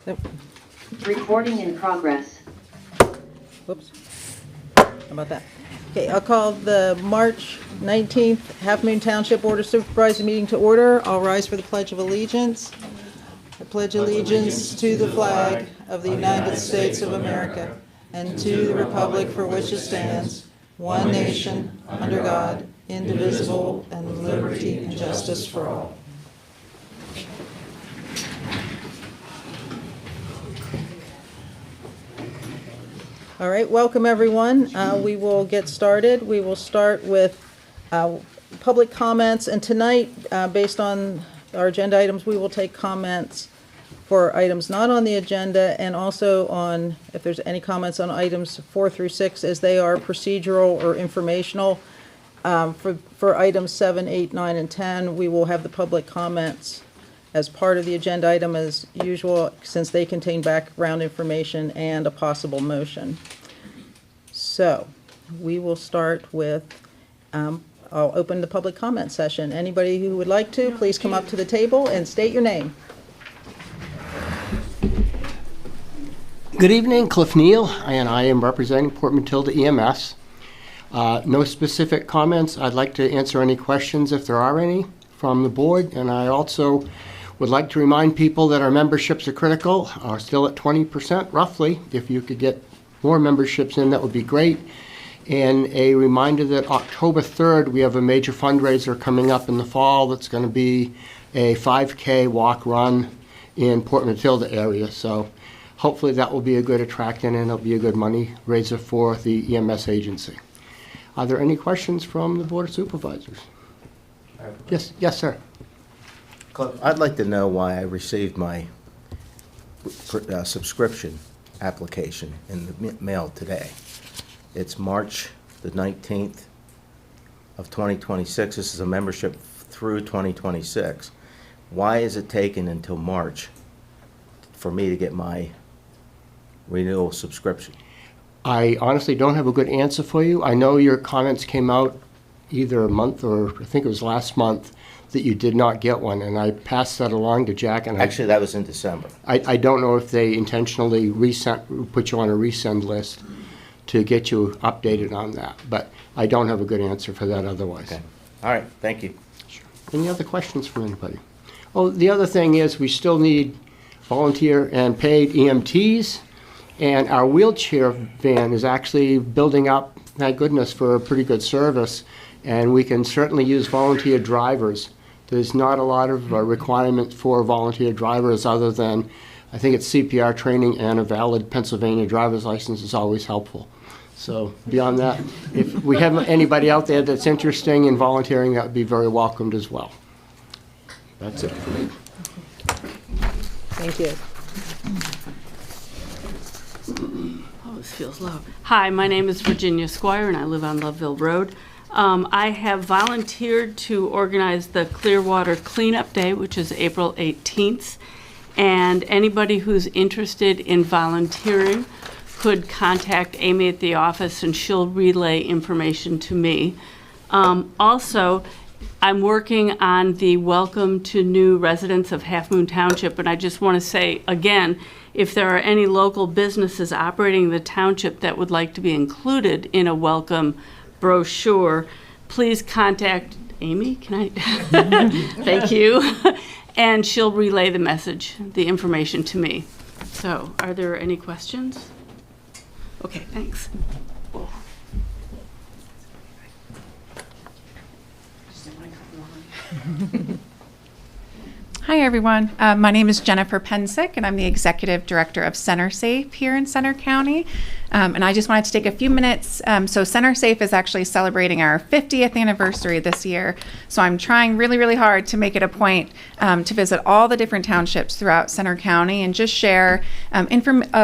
Yep. Recording in progress. Whoops. How about that? Okay, I'll call the March 19th Halfmoon Township Board of Supervisors meeting to order. I'll rise for the Pledge of Allegiance. I pledge allegiance to the flag of the United States of America and to the republic for which it stands, one nation, under God, indivisible, and with liberty and justice for all. All right, welcome everyone. We will get started. We will start with public comments, and tonight, based on our agenda items, we will take comments for items not on the agenda, and also on, if there's any comments on items 4 through 6, as they are procedural or informational. For items 7, 8, 9, and 10, we will have the public comments as part of the agenda item as usual, since they contain background information and a possible motion. So we will start with, I'll open the public comment session. Anybody who would like to, please come up to the table and state your name. Good evening, Cliff Neal, and I am representing Port Matilda EMS. No specific comments. I'd like to answer any questions if there are any from the board, and I also would like to remind people that our memberships are critical, are still at 20% roughly. If you could get more memberships in, that would be great. And a reminder that October 3rd, we have a major fundraiser coming up in the fall that's going to be a 5K walk run in Port Matilda area. So hopefully that will be a good attraction and it'll be a good money raiser for the EMS agency. Are there any questions from the Board of Supervisors? Yes, sir. I'd like to know why I received my subscription application in the mail today. It's March the 19th of 2026. This is a membership through 2026. Why is it taking until March for me to get my renewal subscription? I honestly don't have a good answer for you. I know your comments came out either a month or I think it was last month that you did not get one, and I passed that along to Jack. And Actually, that was in December. I don't know if they intentionally put you on a resend list to get you updated on that, but I don't have a good answer for that otherwise. Okay. All right. Thank you. Sure. Any other questions from anybody? Oh, the other thing is we still need volunteer and paid EMTs, and our wheelchair van is actually building up, thank goodness, for a pretty good service, and we can certainly use volunteer drivers. There's not a lot of requirement for volunteer drivers other than, I think it's CPR training and a valid Pennsylvania driver's license is always helpful. So beyond that, if we have anybody out there that's interested in volunteering, that would be very welcomed as well. That's it for me. Thank you. Oh, this feels low. Hi, my name is Virginia Squire, and I live on Loveville Road. I have volunteered to organize the Clearwater Cleanup Day, which is April 18th. And anybody who's interested in volunteering could contact Amy at the office, and she'll relay information to me. Also, I'm working on the welcome to new residents of Halfmoon Township, and I just want to say again, if there are any local businesses operating the township that would like to be included in a welcome brochure, please contact Amy. Can I? Thank you. And she'll relay the message, the information to me. So, are there any questions? Okay, thanks. Hi, everyone. My name is Jennifer Pensick, and I'm the Executive Director of CenterSafe here in Center County. And I just wanted to take a few minutes. So CenterSafe is actually celebrating our 50th anniversary this year. So I'm trying really, really hard to make it a point to visit all the different townships throughout Center County and just share a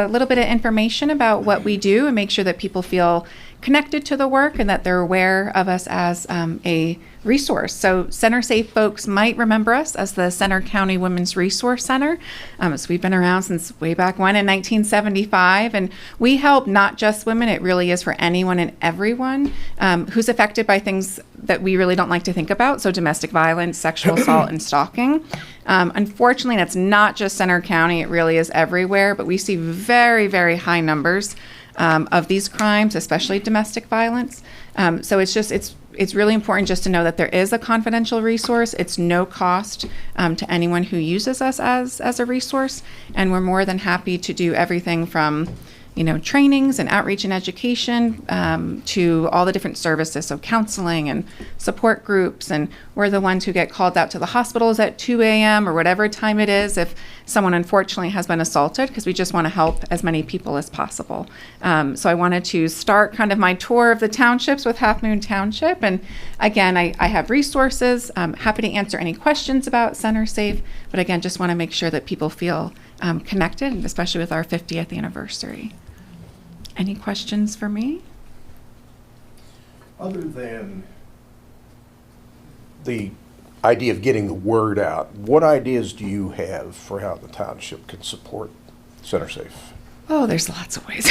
little bit of information about what we do and make sure that people feel connected to the work and that they're aware of us as a resource. So Center Safe folks might remember us as the Center County Women's Resource Center. So we've been around since way back when in 1975, and we help not just women, it really is for anyone and everyone who's affected by things that we really don't like to think about, so domestic violence, sexual assault, and stalking. Unfortunately, that's not just Center County, it really is everywhere, but we see very, very high numbers of these crimes, especially domestic violence. So it's really important just to know that there is a confidential resource. It's no cost to anyone who uses us as a resource, and we're more than happy to do everything from trainings and outreach and education to all the different services, so counseling and support groups. And we're the ones who get called out to the hospitals at 2 a.m. or whatever time it is if someone unfortunately has been assaulted, because we just want to help as many people as possible. So I wanted to start kind of my tour of the townships with Halfmoon Township. And again, I have resources. I'm happy to answer any questions about Center Safe, but again, just want to make sure that people feel connected, especially with our 50th anniversary. Any questions for me? Other than the idea of getting the word out, what ideas do you have for how the township can support Center Safe? Oh, there's lots of ways.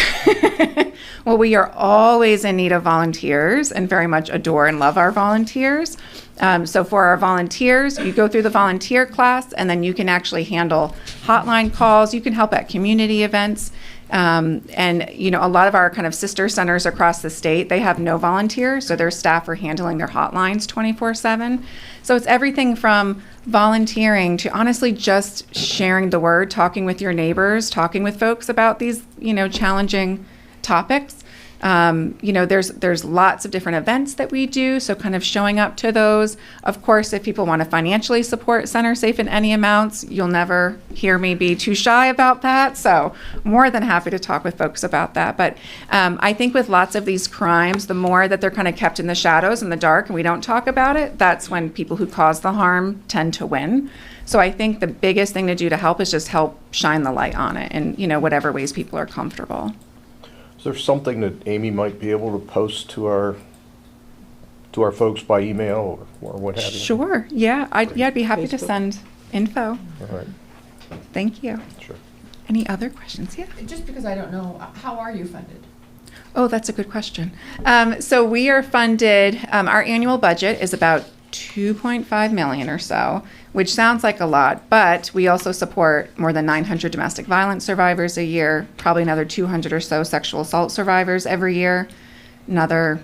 Well, we are always in need of volunteers and very much adore and love our volunteers. So for our volunteers, you go through the volunteer class and then you can actually handle hotline calls. You can help at community events. And, a lot of our kind of sister centers across the state, they have no volunteers, so their staff are handling their hotlines 24/7. So it's everything from volunteering to honestly just sharing the word, talking with your neighbors, talking with folks about these, challenging topics. There's lots of different events that we do, so kind of showing up to those. Of course, if people want to financially support Center Safe in any amounts, you'll never hear me be too shy about that, so more than happy to talk with folks about that. But I think with lots of these crimes, the more that they're kind of kept in the shadows, in the dark, and we don't talk about it, that's when people who cause the harm tend to win. So I think the biggest thing to do to help is just help shine the light on it in, whatever ways people are comfortable. Is there something that Amy might be able to post to our folks by email or what have you? Sure. Yeah. I'd be happy to Facebook. send info. All right, Thank you. sure. Any other questions? Yeah. Just because I don't know, how are you funded? Oh, that's a good question. So we are funded, our annual budget is about 2.5 million or so, which sounds like a lot, but we also support more than 900 domestic violence survivors a year, probably another 200 or so sexual assault survivors every year, another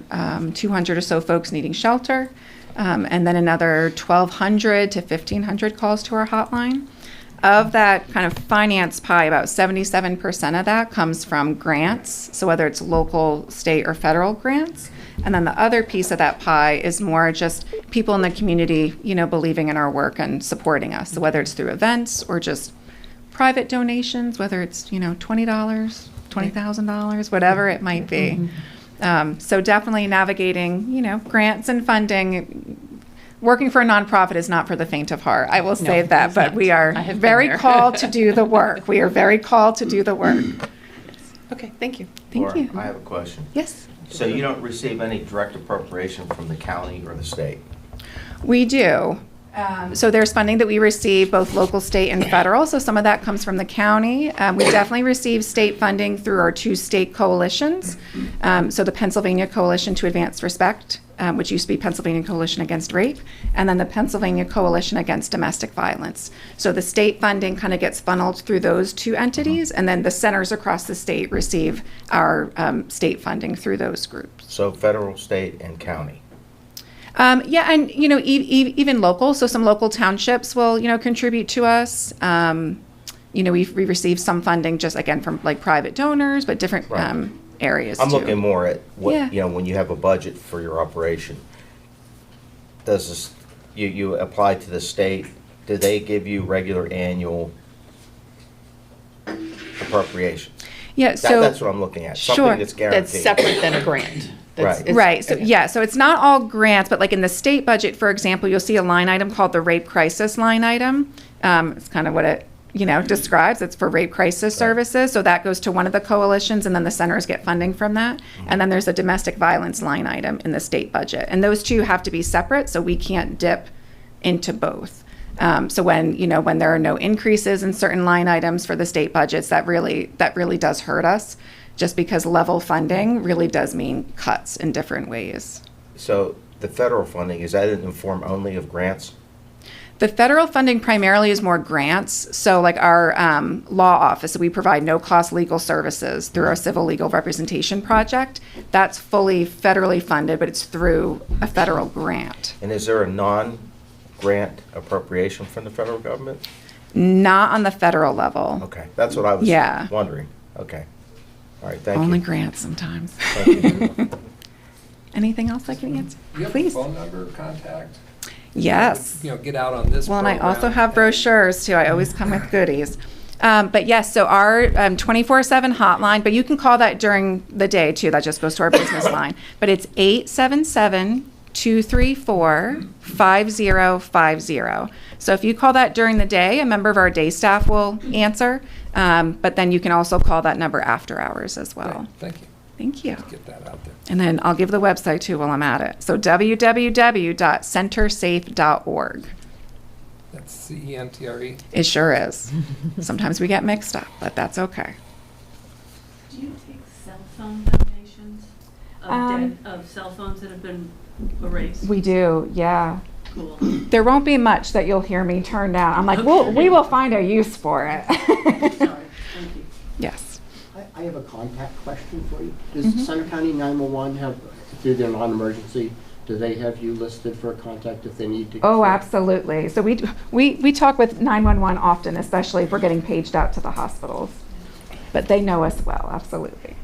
200 or so folks needing shelter, and then another 1,200 to 1,500 calls to our hotline. Of that kind of finance pie, about 77% of that comes from grants, so whether it's local, state, or federal grants. And then the other piece of that pie is more just people in the community, believing in our work and supporting us. So whether it's through events or just private donations, whether it's, $20, $20,000, whatever it might be. So definitely navigating, grants and funding. Working for a nonprofit is not for the faint of heart. I will say that, but we are very called to do the work. We are very called to do the work. Okay, thank you. Thank Laura, you. I have a question. Yes. So you don't receive any direct appropriation from the county or the state? We do. So there's funding that we receive, both local, state, and federal. So some of that comes from the county. We definitely receive state funding through our 2 state coalitions. So the Pennsylvania Coalition to Advance Respect, which used to be Pennsylvania Coalition Against Rape, and then the Pennsylvania Coalition Against Domestic Violence. So the state funding kind of gets funneled through those 2 entities, and then the centers across the state receive our state funding through those groups. So federal, state, and county? Yeah, and even local. So some local townships will contribute to us. We receive some funding just again from like private donors, but different Right. Areas. I'm too. looking more at what, Yeah. when you have a budget for your operation, does this, you apply to the state, do they give you regular annual appropriations? Yeah. So That's what I'm looking at, Sure. something that's guaranteed. That's separate than a grant. That's- Right. it's- Right. So yeah. So it's not all grants, but like in the state budget, for example, you'll see a line item called the rape crisis line item. It's kind of what it describes. It's for rape crisis services. So that goes to one of the coalitions, and then the centers get funding from that. And then there's a domestic violence line item in the state budget. And those two have to be separate, so we can't dip into both. So when there are no increases in certain line items for the state budgets, that really does hurt us, just because level funding really does mean cuts in different ways. So the federal funding, is that in the form only of grants? The federal funding primarily is more grants. So like our law office, we provide no-cost legal services through our civil legal representation project. That's fully federally funded, but it's through a federal grant. And is there a non-grant appropriation from the federal government? Not on the federal level. Okay, that's what I was Yeah. wondering. Okay. All right, thank Only you. grants sometimes. Thank you. Anything else I can answer? You have a Please. phone number, contact? Yes. Get out on this Well, and I program. also have brochures too. I always come with goodies. But yes, so our 24/7 hotline, but you can call that during the day too. That just goes to our business line. But it's 877-234-5050. So if you call that during the day, a member of our day staff will answer. But then you can also call that number after hours as well. Great, thank you. Thank you. Get that out there. And then I'll give the website too while I'm at it. So www.centersafe.org. That's CENTRE. It sure is. Sometimes we get mixed up, but that's okay. Do you take cell phone donations Um, of cell phones that have been erased? We do, yeah. Cool. There won't be much that you'll hear me turn down. I'm like, we will find a use for it. Sorry, thank you. Yes. I have a contact question for you. Does Center County 911 have, through their non-emergency, do they have you listed for a contact if they need to? Oh, absolutely. So we talk with 911 often, especially if we're getting paged out to the hospitals. But they know us well, absolutely.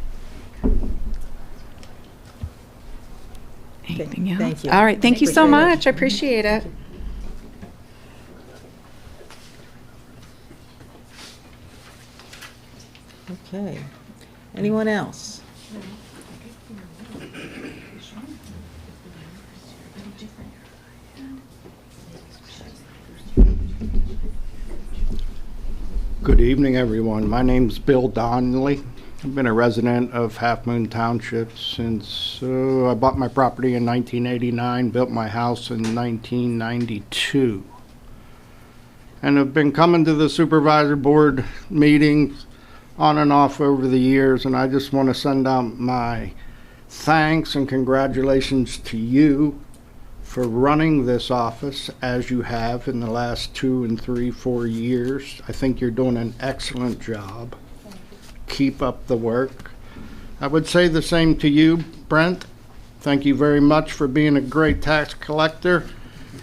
Anything else? Thank you. All right, thank you so Appreciate it. much. I appreciate it. Okay. Anyone else? Good evening, everyone. My name's Bill Donnelly. I've been a resident of Halfmoon Township since I bought my property in 1989, built my house in 1992. And I've been coming to the supervisor board meetings on and off over the years, and I just want to send out my thanks and congratulations to you for running this office as you have in the last 2 and 3, 4 years. I think you're doing an excellent job. Keep up the work. I would say the same to you, Brent. Thank you very much for being a great tax collector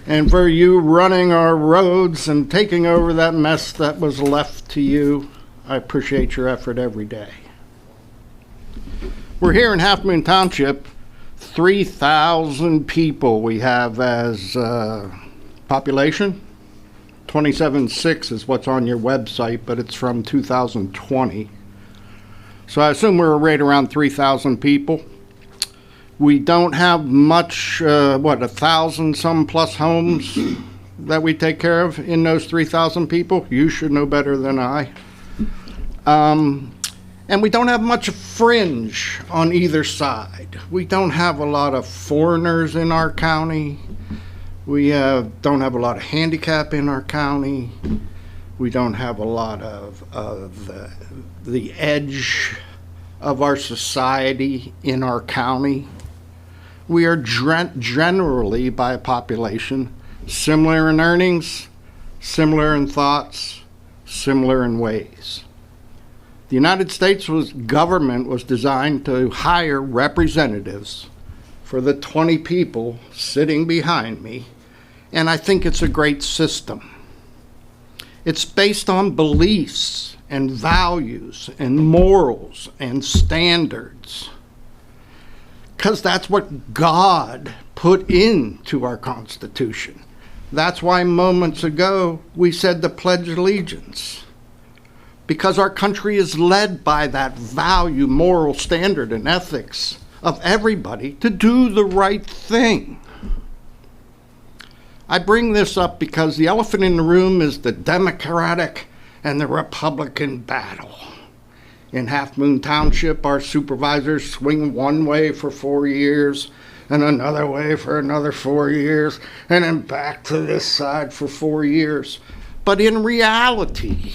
and for you running our roads and taking over that mess that was left to you. I appreciate your effort every day. We're here in Halfmoon Township. 3,000 people we have as population. 27.6 is what's on your website, but it's from 2020. So I assume we're right around 3,000 people. We don't have much, 1,000 some plus homes that we take care of in those 3,000 people. You should know better than I. And we don't have much fringe on either side. We don't have a lot of foreigners in our county. We don't have a lot of handicap in our county. We don't have a lot of the edge of our society in our county. We are generally, by a population, similar in earnings, similar in thoughts, similar in ways. The United States government was designed to hire representatives for the 20 people sitting behind me, and I think it's a great system. It's based on beliefs and values and morals and standards, because that's what God put into our Constitution. That's why moments ago we said the Pledge of Allegiance. Because our country is led by that value, moral standard, and ethics of everybody to do the right thing. I bring this up because the elephant in the room is the Democratic and the Republican battle. In Halfmoon Township, our supervisors swing one way for 4 years and another way for another 4 years, and then back to this side for 4 years. But in reality,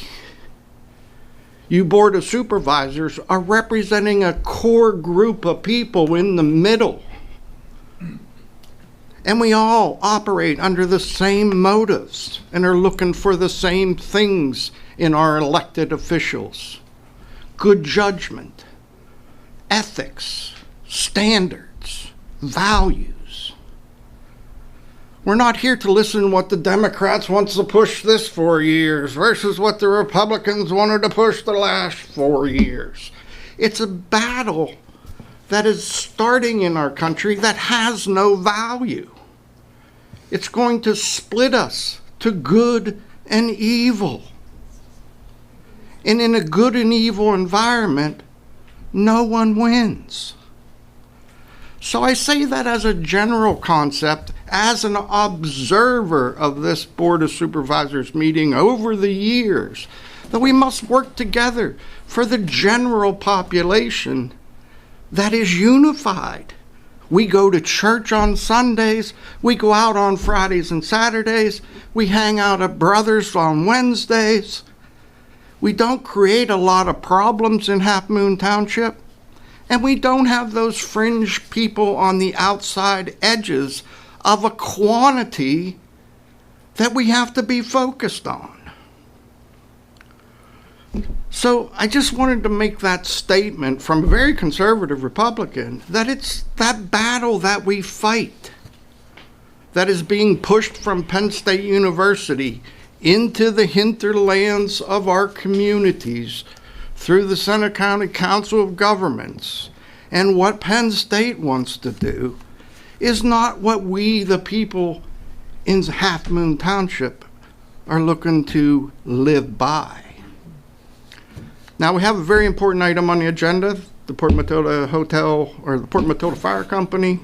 you Board of Supervisors are representing a core group of people in the middle. And we all operate under the same motives and are looking for the same things in our elected officials. Good judgment, ethics, standards, values. We're not here to listen to what the Democrats want to push this 4 years versus what the Republicans wanted to push the last 4 years. It's a battle that is starting in our country that has no value. It's going to split us to good and evil. And in a good and evil environment, no one wins. So I say that as a general concept, as an observer of this Board of Supervisors meeting over the years, that we must work together for the general population that is unified. We go to church on Sundays, we go out on Fridays and Saturdays, we hang out at Brothers on Wednesdays. We don't create a lot of problems in Halfmoon Township, and we don't have those fringe people on the outside edges of a quantity that we have to be focused on. So I just wanted to make that statement from a very conservative Republican that it's that battle that we fight that is being pushed from Penn State University into the hinterlands of our communities through the Center County Council of Governments. And what Penn State wants to do is not what we, the people in Halfmoon Township, are looking to live by. Now, we have a very important item on the agenda, the Port Matilda Hotel, or the Port Matilda Fire Company.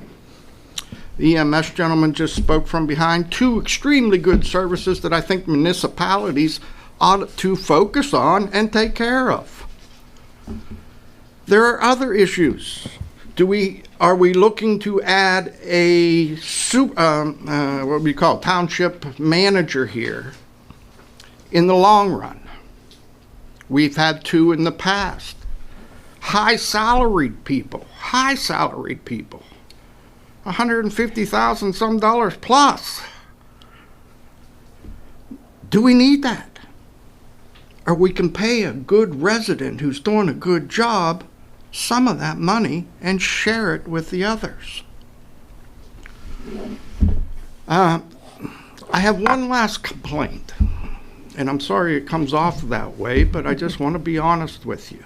The EMS gentleman just spoke from behind. Two extremely good services that I think municipalities ought to focus on and take care of. There are other issues. Are we looking to add a what we call township manager here in the long run? We've had two in the past. High salaried people, $150,000 some dollars plus. Do we need that? Or we can pay a good resident who's doing a good job some of that money and share it with the others. I have one last complaint. And I'm sorry it comes off that way, but I just want to be honest with you.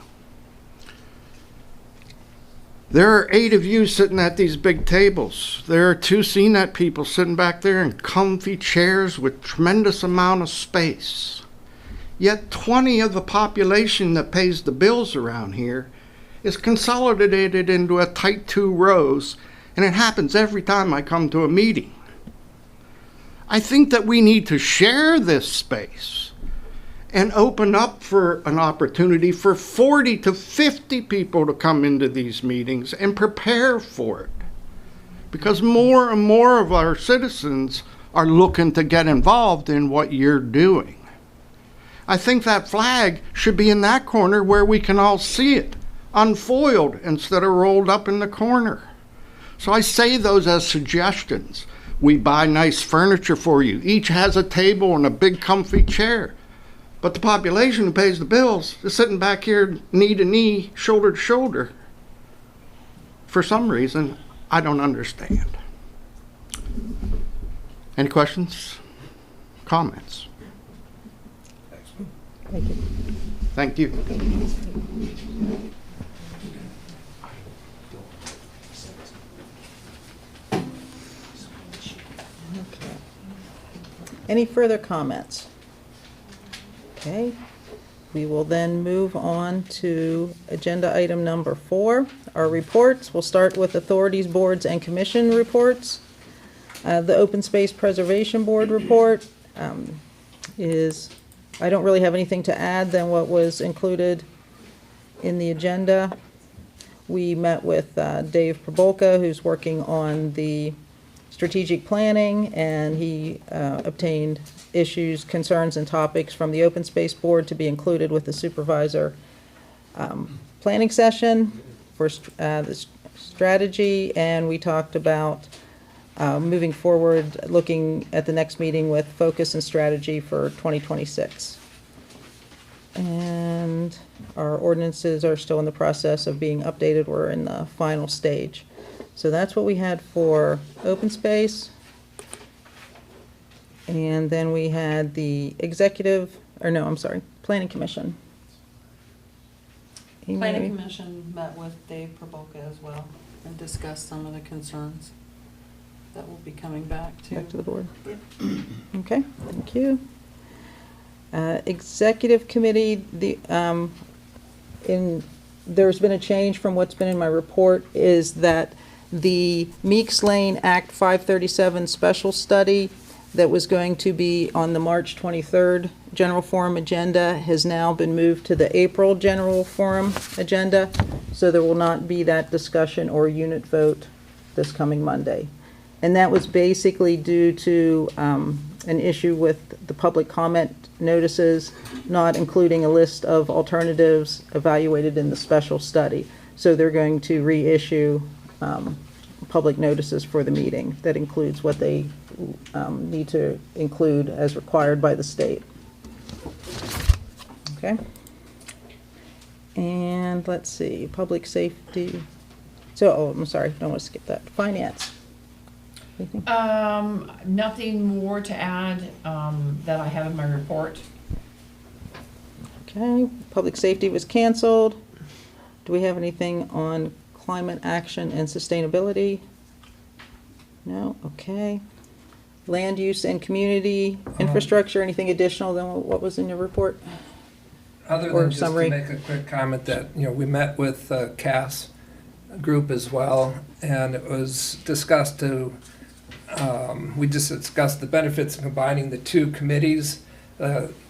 There are 8 of you sitting at these big tables. There are 2 CNET people sitting back there in comfy chairs with tremendous amount of space. Yet 20 of the population that pays the bills around here is consolidated into a tight 2 rows, and it happens every time I come to a meeting. I think that we need to share this space and open up for an opportunity for 40 to 50 people to come into these meetings and prepare for it. Because more and more of our citizens are looking to get involved in what you're doing. I think that flag should be in that corner where we can all see it, unfoiled instead of rolled up in the corner. So I say those as suggestions. We buy nice furniture for you. Each has a table and a big comfy chair. But the population who pays the bills is sitting back here knee to knee, shoulder to shoulder. For some reason, I don't understand. Any questions? Comments? Thank you. Any further comments? Okay, we will then move on to agenda item number 4, our reports. We'll start with authorities, boards, and commission reports. The Open Space Preservation Board report is I don't really have anything to add than what was included in the agenda. We met with Dave Probolka, who's working on the strategic planning, and he obtained issues, concerns, and topics from the Open Space Board to be included with the supervisor planning session for the strategy, and we talked about moving forward, looking at the next meeting with focus and strategy for 2026. And our ordinances are still in the process of being updated. We're in the final stage. So that's what we had for open space. And then we had the planning commission. Amy, Planning maybe? Commission met with Dave Probolka as well and discussed some of the concerns that will be coming back to. Back to the board. Okay, thank you. Executive committee, there's been a change from what's been in my report, is that the Meeks Lane Act 537 special study that was going to be on the March 23rd General Forum agenda has now been moved to the April General Forum agenda, so there will not be that discussion or unit vote this coming Monday. And that was basically due to an issue with the public comment notices not including a list of alternatives evaluated in the special study. So they're going to reissue public notices for the meeting that includes what they need to include as required by the state. Okay. And let's see, public safety. I'm sorry, don't want to skip that. Finance. Anything? Nothing more to add, that I have in my report. Okay, public safety was canceled. Do we have anything on climate action and sustainability? No, okay. Land use and community infrastructure, anything additional than what was in your report? Other Or than just to summary. make a quick comment that, we met with CAS group as well, and it was discussed we just discussed the benefits of combining the two committees.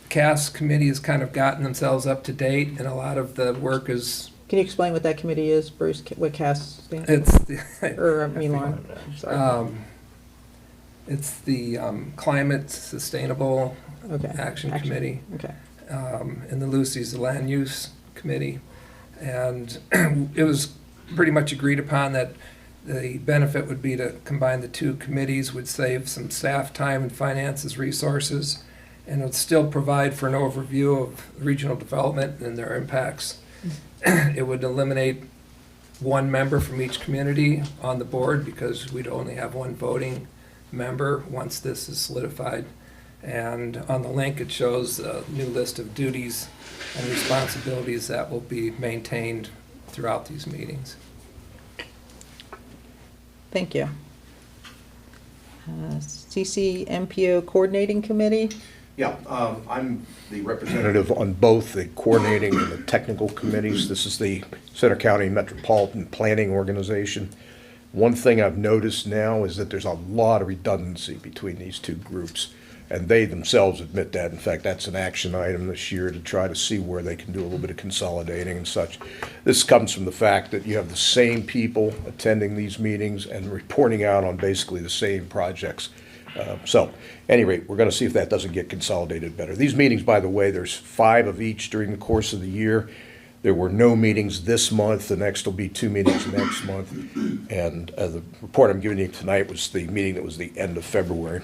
CAS committee has kind of gotten themselves up to date, and a lot of the work is. Can you explain what that committee is, Bruce, what CAS stands It's Lauren? Sorry. It's the Climate Sustainable Okay. Action Committee. Okay. And the Lucy's the Land Use Committee. And it was pretty much agreed upon that the benefit would be to combine the two committees, would save some staff time and finances, resources, and would still provide for an overview of regional development and their impacts. It would eliminate one member from each community on the board because we'd only have one voting member once this is solidified. And on the link, it shows a new list of duties and responsibilities that will be maintained throughout these meetings. Thank you. CCMPO Coordinating Committee? Yeah, I'm the representative on both the coordinating and the technical committees. This is the Center County Metropolitan Planning Organization. One thing I've noticed now is that there's a lot of redundancy between these two groups, and they themselves admit that. In fact, that's an action item this year to try to see where they can do a little bit of consolidating and such. This comes from the fact that you have the same people attending these meetings and reporting out on basically the same projects. So, at any rate, we're going to see if that doesn't get consolidated better. These meetings, by the way, there's 5 of each during the course of the year. There were no meetings this month. The next will be 2 meetings next month. And the report I'm giving you tonight was the meeting that was the end of February.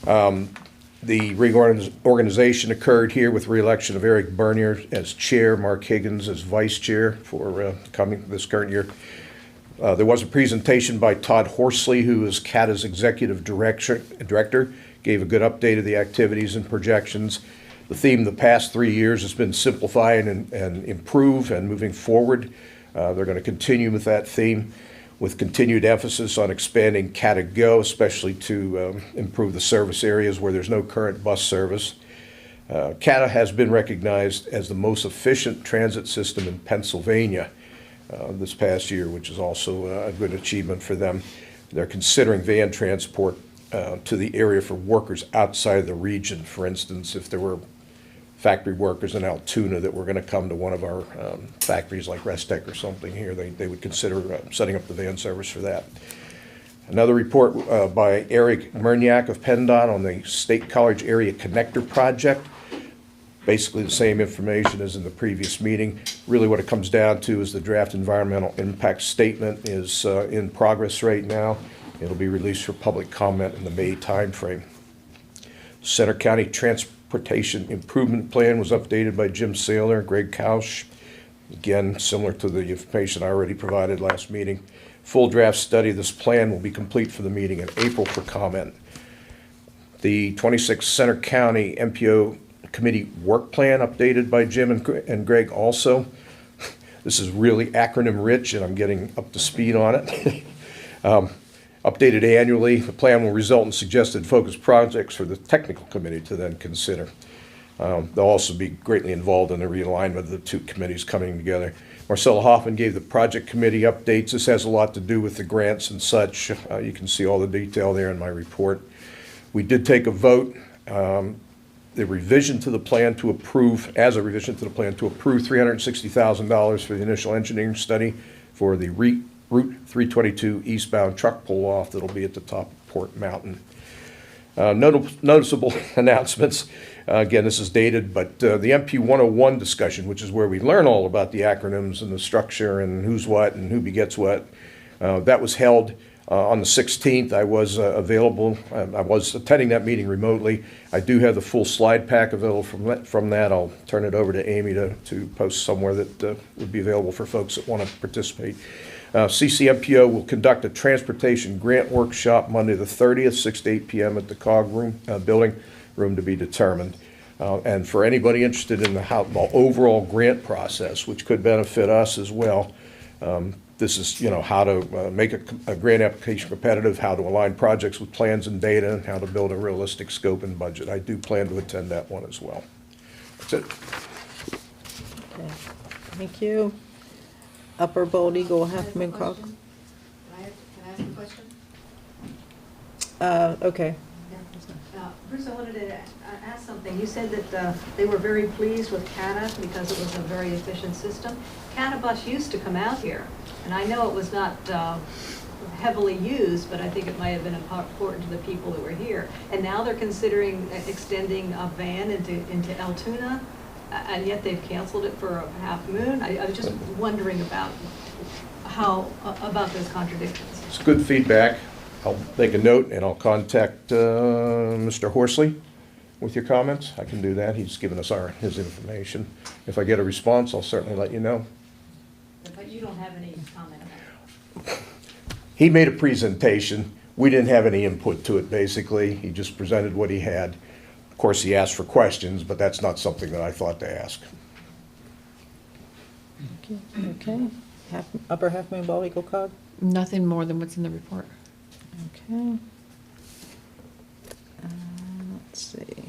The reorganization occurred here with re-election of Eric Bernier as chair, Mark Higgins as vice chair for this current year. There was a presentation by Todd Horsley, who is CATA's executive director, gave a good update of the activities and projections. The theme the past 3 years has been simplify and improve and moving forward. They're going to continue with that theme with continued emphasis on expanding CATA Go, especially to improve the service areas where there's no current bus service. CATA has been recognized as the most efficient transit system in Pennsylvania this past year, which is also a good achievement for them. They're considering van transport to the area for workers outside of the region. For instance, if there were factory workers in Altoona that were going to come to one of our factories like Restec or something here. They would consider setting up the van service for that. Another report by Eric Murniak of PennDOT on the State College Area Connector Project. Basically the same information as in the previous meeting. Really what it comes down to is the draft environmental impact statement is in progress right now. It'll be released for public comment in the May timeframe. Center County Transportation Improvement Plan was updated by Jim Saylor, Greg Kausch. Again, similar to the information I already provided last meeting. Full draft study of this plan will be complete for the meeting in April for comment. The 26th Center County MPO Committee Work Plan updated by Jim and Greg also. This is really acronym rich and I'm getting up to speed on it. Updated annually, the plan will result in suggested focus projects for the technical committee to then consider. They'll also be greatly involved in the realignment of the two committees coming together. Marcella Hoffman gave the project committee updates. This has a lot to do with the grants and such. You can see all the detail there in my report. We did take a vote. The revision to the plan to approve, as a revision to the plan to approve $360,000 for the initial engineering study for the Route 322 eastbound truck pull-off that'll be at the top of Port Mountain. Noticeable announcements. Again, this is dated, but the MP 101 discussion, which is where we learn all about the acronyms and the structure and who's what and who begets what, that was held on the 16th. I was available. I was attending that meeting remotely. I do have the full slide pack available from that. I'll turn it over to Amy to post somewhere that would be available for folks that want to participate. CCMPO will conduct a transportation grant workshop Monday the 30th, 6 to 8 p.m. at the COG building, room to be determined. And for anybody interested in the overall grant process, which could benefit us as well, this is, how to make a grant application competitive, how to align projects with plans and data, and how to build a realistic scope and budget. I do plan to attend that one as well. That's it. Okay, thank you. Upper Bald Eagle, Halfmoon Cog. Can I ask a question? Okay. Bruce, I wanted to ask something. You said that they were very pleased with CATA because it was a very efficient system. CATA bus used to come out here, and I know it was not heavily used, but I think it might have been important to the people who were here. And now they're considering extending a van into Altoona, and yet they've canceled it for a Halfmoon. I was just wondering about about those contradictions. It's good feedback. I'll make a note and I'll contact Mr. Horsley with your comments. I can do that. He's given us his information. If I get a response, I'll certainly let you know. But you don't have any comment on it? He made a presentation. We didn't have any input to it, basically. He just presented what he had. Of course, he asked for questions, but that's not something that I thought to ask. Okay. Upper Halfmoon Bald Eagle Cog. Nothing more than what's in the report. Okay. Let's see.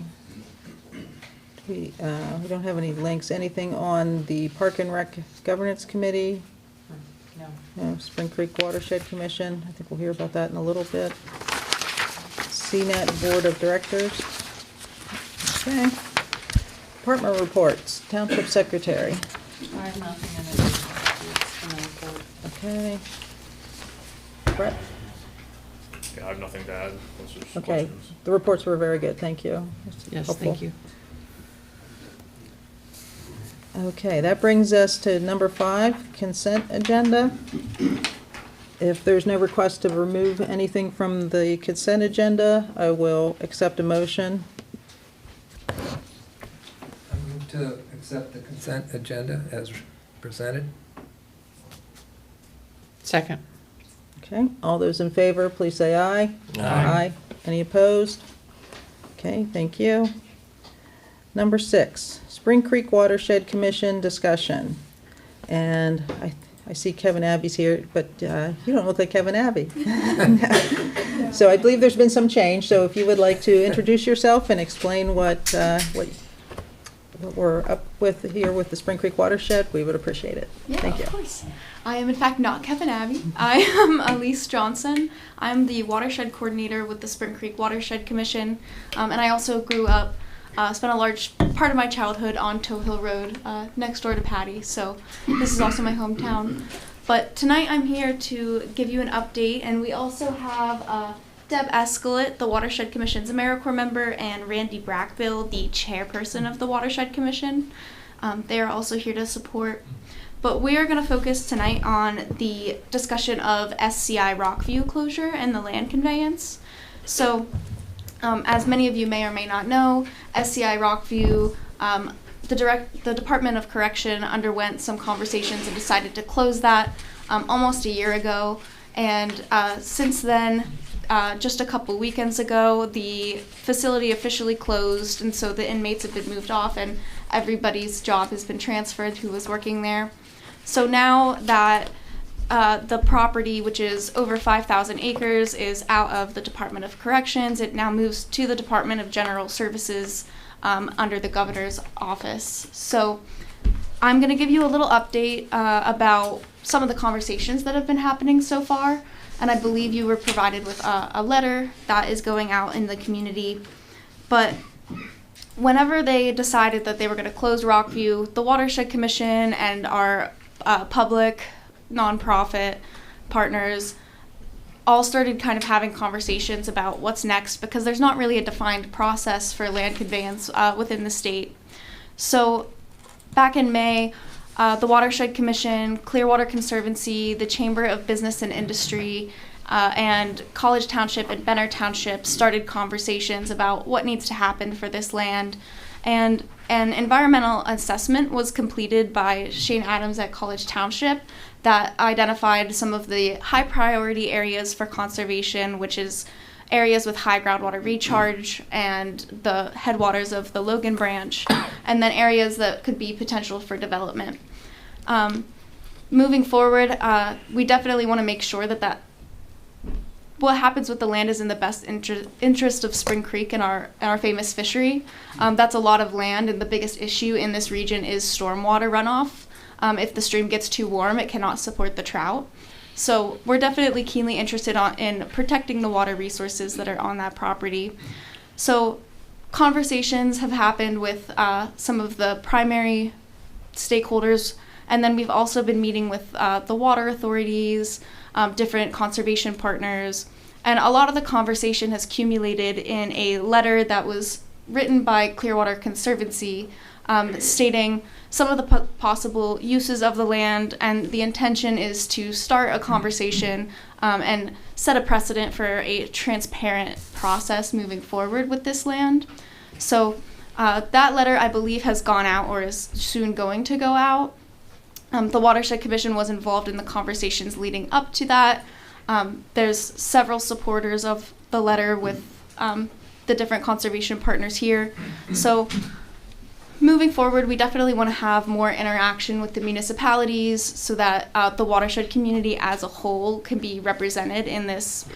We don't have any links. Anything on the Park and Rec Governance Committee? No. Spring Creek Watershed Commission. I think we'll hear about that in a little bit. CNET Board of Directors. Okay. Department reports. Township Secretary. I have nothing in the report. Okay. Brett? Yeah, I have nothing to add. Unless there's Okay. questions. The reports were very good. Thank you. Yes, Helpful. thank you. Okay, that brings us to number 5, consent agenda. If there's no request to remove anything from the consent agenda, I will accept a motion. I move to accept the consent agenda as presented. Second. Okay, all those in favor, please say aye. Aye. Any opposed? Okay, thank you. Number 6, Spring Creek Watershed Commission discussion. And I see Kevin Abbey's here, but you don't look like Kevin Abbey. So I believe there's been some change, so if you would like to introduce yourself and explain what we're up with here with the Spring Creek Watershed, we would appreciate it. Yeah, Thank you. of course. I am in fact not Kevin Abbey. I am Elise Johnson. I'm the watershed coordinator with the Spring Creek Watershed Commission, and I also grew up, spent a large part of my childhood on Tow Hill Road, next door to Patty. So this is also my hometown. But tonight I'm here to give you an update, and we also have Deb Escalette, the Watershed Commission's AmeriCorps member, and Randy Brackville, the chairperson of the Watershed Commission. They are also here to support. But we are going to focus tonight on the discussion of SCI Rockview closure and the land conveyance. So, as many of you may or may not know, SCI Rockview, the Department of Correction underwent some conversations and decided to close that almost a year ago. And since then, just a couple weekends ago, the facility officially closed, and so the inmates have been moved off and everybody's job has been transferred who was working there. So now that the property, which is over 5,000 acres, is out of the Department of Corrections, it now moves to the Department of General Services under the governor's office. So I'm going to give you a little update about some of the conversations that have been happening so far. And I believe you were provided with a letter that is going out in the community. But whenever they decided that they were going to close Rockview, the Watershed Commission and our public nonprofit partners all started kind of having conversations about what's next, because there's not really a defined process for land conveyance within the state. So back in May, the Watershed Commission, Clearwater Conservancy, the Chamber of Business and Industry, and College Township and Benner Township started conversations about what needs to happen for this land. And an environmental assessment was completed by Shane Adams at College Township that identified some of the high priority areas for conservation, which is areas with high groundwater recharge and the headwaters of the Logan Branch, and then areas that could be potential for development. Moving forward, we definitely want to make sure that what happens with the land is in the best interest of Spring Creek and our famous fishery. That's a lot of land, and the biggest issue in this region is stormwater runoff. If the stream gets too warm, it cannot support the trout. So we're definitely keenly interested in protecting the water resources that are on that property. So conversations have happened with some of the primary stakeholders, and then we've also been meeting with the water authorities, different conservation partners, and a lot of the conversation has accumulated in a letter that was written by Clearwater Conservancy stating some of the possible uses of the land, and the intention is to start a conversation and set a precedent for a transparent process moving forward with this land. So that letter, I believe, has gone out or is soon going to go out. The Watershed Commission was involved in the conversations leading up to that. There's several supporters of the letter with the different conservation partners here. So moving forward, we definitely want to have more interaction with the municipalities so that the watershed community as a whole can be represented in this,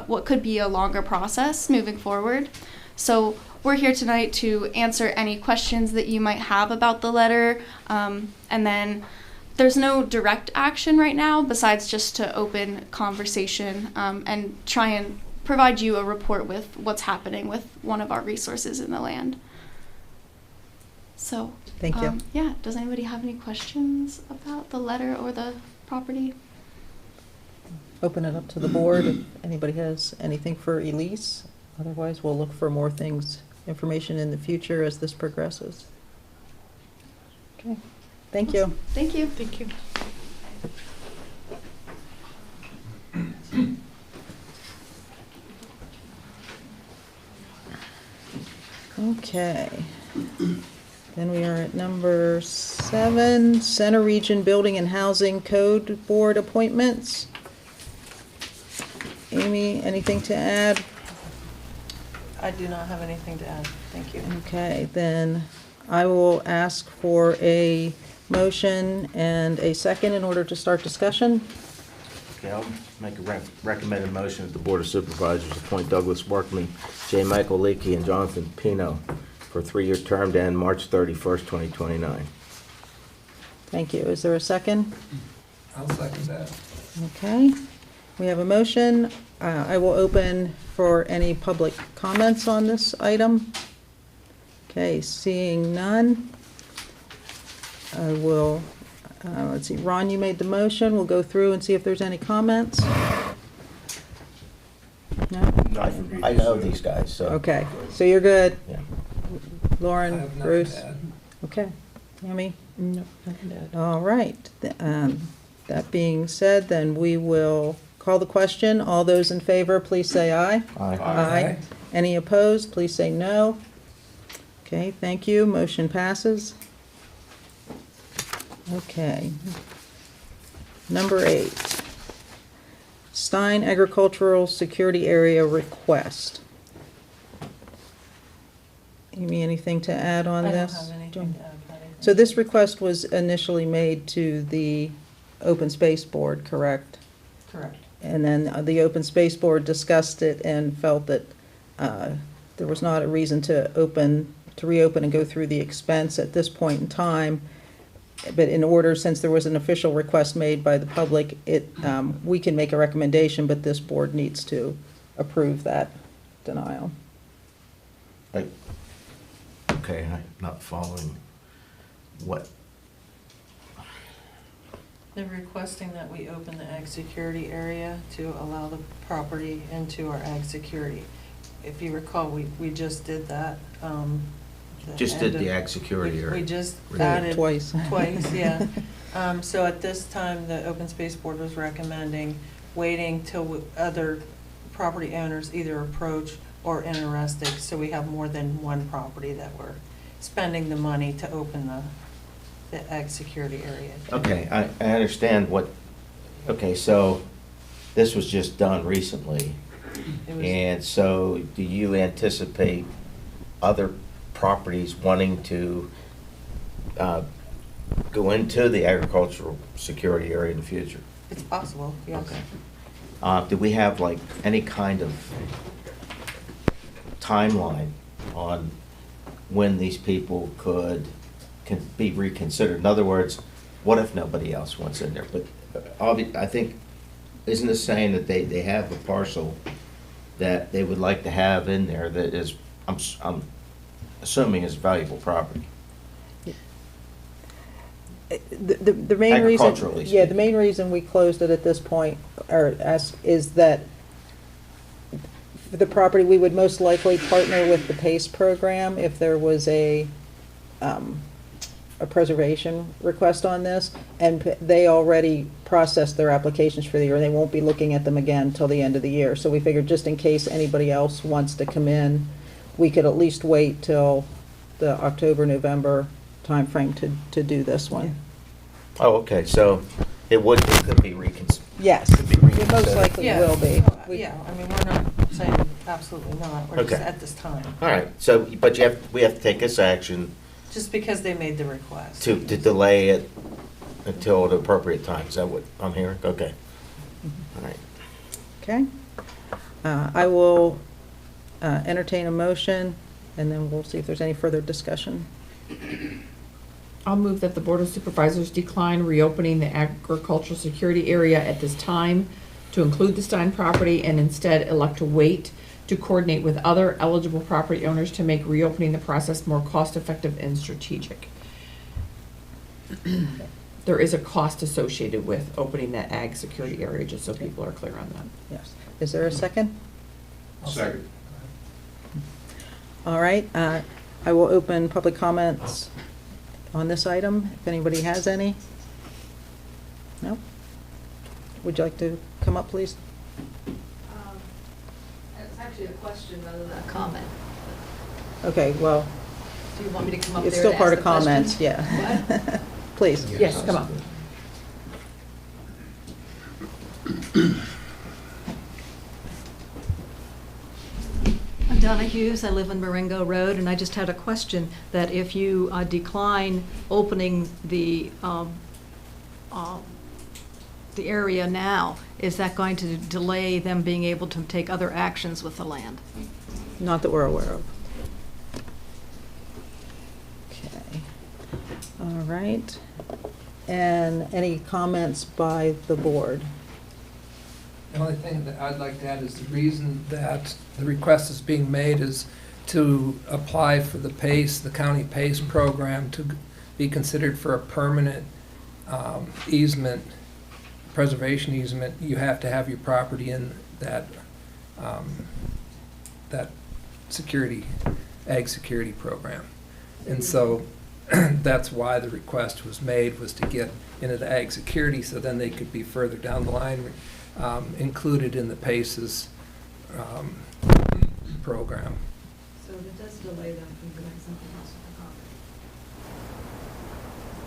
what could be a longer process moving forward. So we're here tonight to answer any questions that you might have about the letter, and then there's no direct action right now besides just to open conversation and try and provide you a report with what's happening with one of our resources in the land. So, thank you. Yeah, does anybody have any questions about the letter or the property? Open it up to the board if anybody has anything for Elise. Otherwise, we'll look for more information in the future as this progresses. Okay. Thank you. Thank you. Thank you. Okay. Then we are at number 7, Center Region Building and Housing Code Board appointments. Amy, anything to add? I do not have anything to add. Thank you. Okay, then I will ask for a motion and a second in order to start discussion. Okay, I'll make a recommended motion that the Board of Supervisors appoint Douglas Workman, J. Michael Leakey, and Jonathan Pino for a 3-year term to end March 31st, 2029. Thank you. Is there a second? I'll second that. Okay, we have a motion. I will open for any public comments on this item. Okay, seeing none, I will, let's see, Ron, you made the motion. We'll go through and see if there's any comments. No? I know these guys, so. Okay, so you're good. Yeah. I Lauren, have nothing Bruce? to add. Okay. Tammy? No, nothing to add. All right. That being said, then we will call the question. All those in favor, please say aye. Aye. Any opposed, please say no. Okay, thank you. Motion passes. Okay. Number 8. Stein Agricultural Security Area Request. Amy, anything to add on I don't this? have anything to add, Patty. So this request was initially made to the Open Space Board, correct? Correct. And then the Open Space Board discussed it and felt that there was not a reason to reopen and go through the expense at this point in time. But in order, since there was an official request made by the public, we can make a recommendation, but this board needs to approve that denial. Okay, I'm not following what, They're requesting that we open the ag security area to allow the property into our ag security. If you recall, we just did that. just did the ag security area. We just Really? added. Twice. Twice, yeah. So at this time, the Open Space Board was recommending waiting till other property owners either approach or interested, so we have more than one property that we're spending the money to open the ag security area. Okay, I understand what, okay, so this was just done recently. It was- And so do you anticipate other properties wanting to go into the agricultural security area in the future? It's possible, yes. Okay. Do we have like any kind of timeline on when these people can be reconsidered? In other words, what if nobody else wants in there? But I think, isn't this saying that they have a parcel that they would like to have in there that is, I'm assuming is valuable property? The main reason, Agriculturally yeah, the speaking. main reason we closed it at this point, is that for the property, we would most likely partner with the PACE program if there was a preservation request on this, and they already processed their applications for the year, and they won't be looking at them again until the end of the year. So we figured just in case anybody else wants to come in, we could at least wait till the October, November timeframe to do this one. Oh, okay, so it could be reconsidered. Yes, Could be it most reconsidered. likely Yeah. will be. Yeah, I mean, we're not saying absolutely not, we're just Okay. at this time, All right, so, but we have to take this action just because they made the request. to delay it until the appropriate time. Is that what I'm hearing? Okay. All right. Okay. I will entertain a motion, and then we'll see if there's any further discussion. I'll move that the Board of Supervisors decline reopening the agricultural security area at this time to include the Stein property and instead elect to wait to coordinate with other eligible property owners to make reopening the process more cost-effective and strategic. There is a cost associated with opening that ag security area, just so people are clear on that. Yes. Is there a second? Second. All right. I will open public comments on this item, if anybody has any. No? Would you like to come up, please? It's actually a question rather than a comment. Okay, well, Do you want me to come up there it's still and part ask of the question? comments, yeah. What? Please. Yes, come on. I'm Donna Hughes, I live on Marengo Road, and I just had a question, that if you decline opening the area now, is that going to delay them being able to take other actions with the land? Not that we're aware of. Okay. All right. And any comments by the board? The only thing that I'd like to add is the reason that the request is being made is to apply for the PACE, the county PACE program, to be considered for a permanent easement, preservation easement, you have to have your property in that, that security, ag security program. And so that's why the request was made, was to get into the ag security, so then they could be further down the line included in the PACE's program. So it does delay them from doing something else with the property.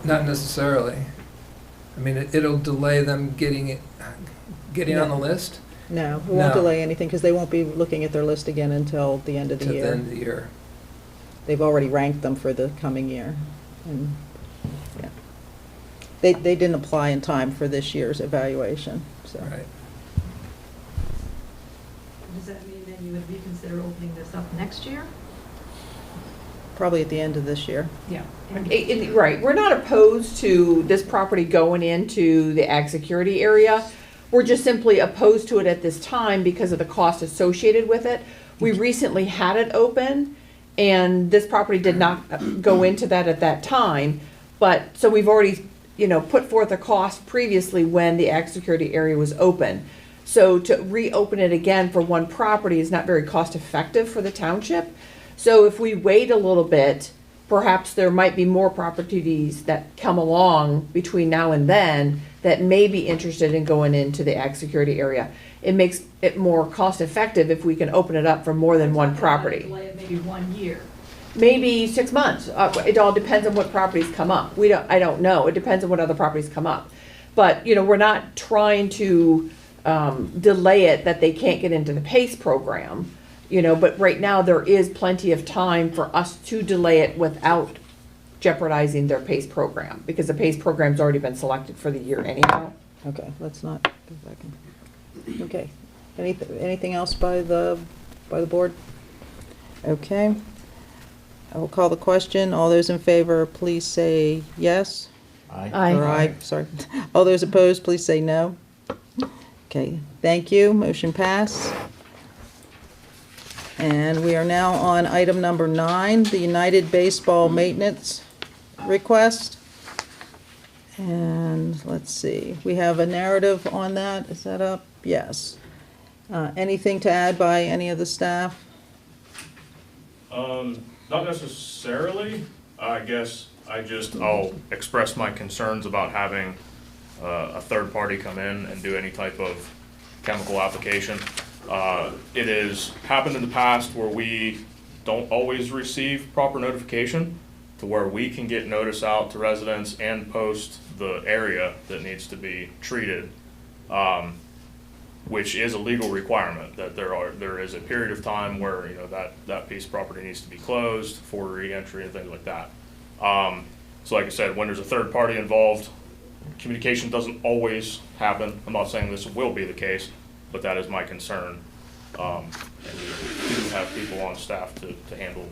Not necessarily. I mean, it'll delay them getting on the list No, it won't No. delay anything because they won't be looking at their list again until the end of to the the year. end of the year. They've already ranked them for the coming year. And, yeah. They didn't apply in time for this year's evaluation, so. Right. Does that mean then you would reconsider opening this up next year? Probably at the end of this year. Yeah, right, we're not opposed to this property going into the ag security area. We're just simply opposed to it at this time because of the cost associated with it. We recently had it open, and this property did not go into that at that time. But, so we've already, put forth a cost previously when the ag security area was open. So to reopen it again for one property is not very cost effective for the township. So if we wait a little bit, perhaps there might be more properties that come along between now and then that may be interested in going into the ag security area. It makes it more cost effective if we can open it up for more than one property. Delay it maybe 1 year. Maybe 6 months. It all depends on what properties come up. I don't know. It depends on what other properties come up. But, we're not trying to delay it that they can't get into the PACE program. But right now there is plenty of time for us to delay it without jeopardizing their PACE program, because the PACE program's already been selected for the year anyhow. Okay, let's not go back and, okay. Anything else by the board? Okay. I will call the question. All those in favor, please say yes. Aye. Or aye, sorry. All those opposed, please say no. Okay, thank you. Motion passed. And we are now on item number 9, the United Baseball Maintenance Request. And let's see, we have a narrative on that. Is that up? Yes. Anything to add by any of the staff? Not necessarily. I guess I'll express my concerns about having a third party come in and do any type of chemical application. It has happened in the past where we don't always receive proper notification, to where we can get notice out to residents and post the area that needs to be treated, which is a legal requirement, that there is a period of time where that piece of property needs to be closed for re-entry and things like that. So like I said, when there's a third party involved, communication doesn't always happen. I'm not saying this will be the case, but that is my concern. And we do have people on staff to handle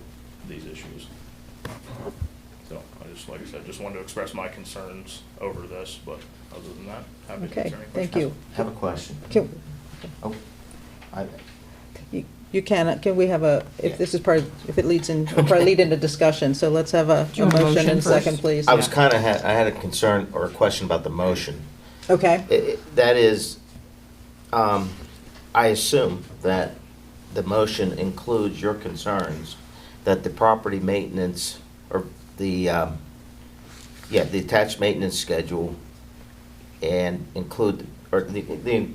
these issues. So like I said, just wanted to express my concerns over this, but other than that, happy to Okay, answer any thank questions. you. Have a question. Oh, You can we have if this is if it leads in, it'll probably lead into discussion, so let's have a you want a motion motion and second, first? please. I was I had a concern or a question about the motion. Okay, That is, I assume that the motion includes your concerns that the property maintenance, or the attached maintenance schedule, and include, or the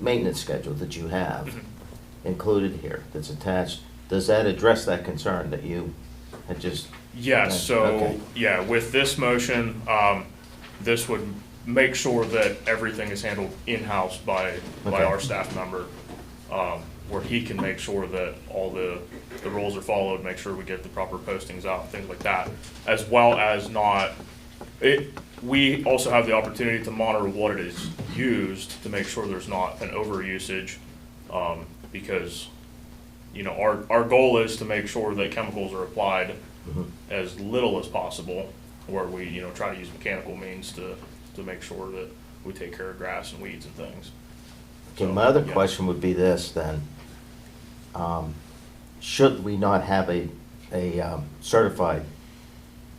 maintenance schedule that you have included here, that's attached. Does that address that concern that you had just? Yes, so, Okay. yeah, with this motion, this would make sure that everything is handled in-house by Okay. our staff member, where he can make sure that all the rules are followed, make sure we get the proper postings out, things like that, as well as we also have the opportunity to monitor what it is used to make sure there's not an overusage, because, our goal is to make sure that chemicals are applied as little as possible, where we, try to use mechanical means to make sure that we take care of grass and weeds and things. Okay, my other yeah. question would be this then. Should we not have a a certified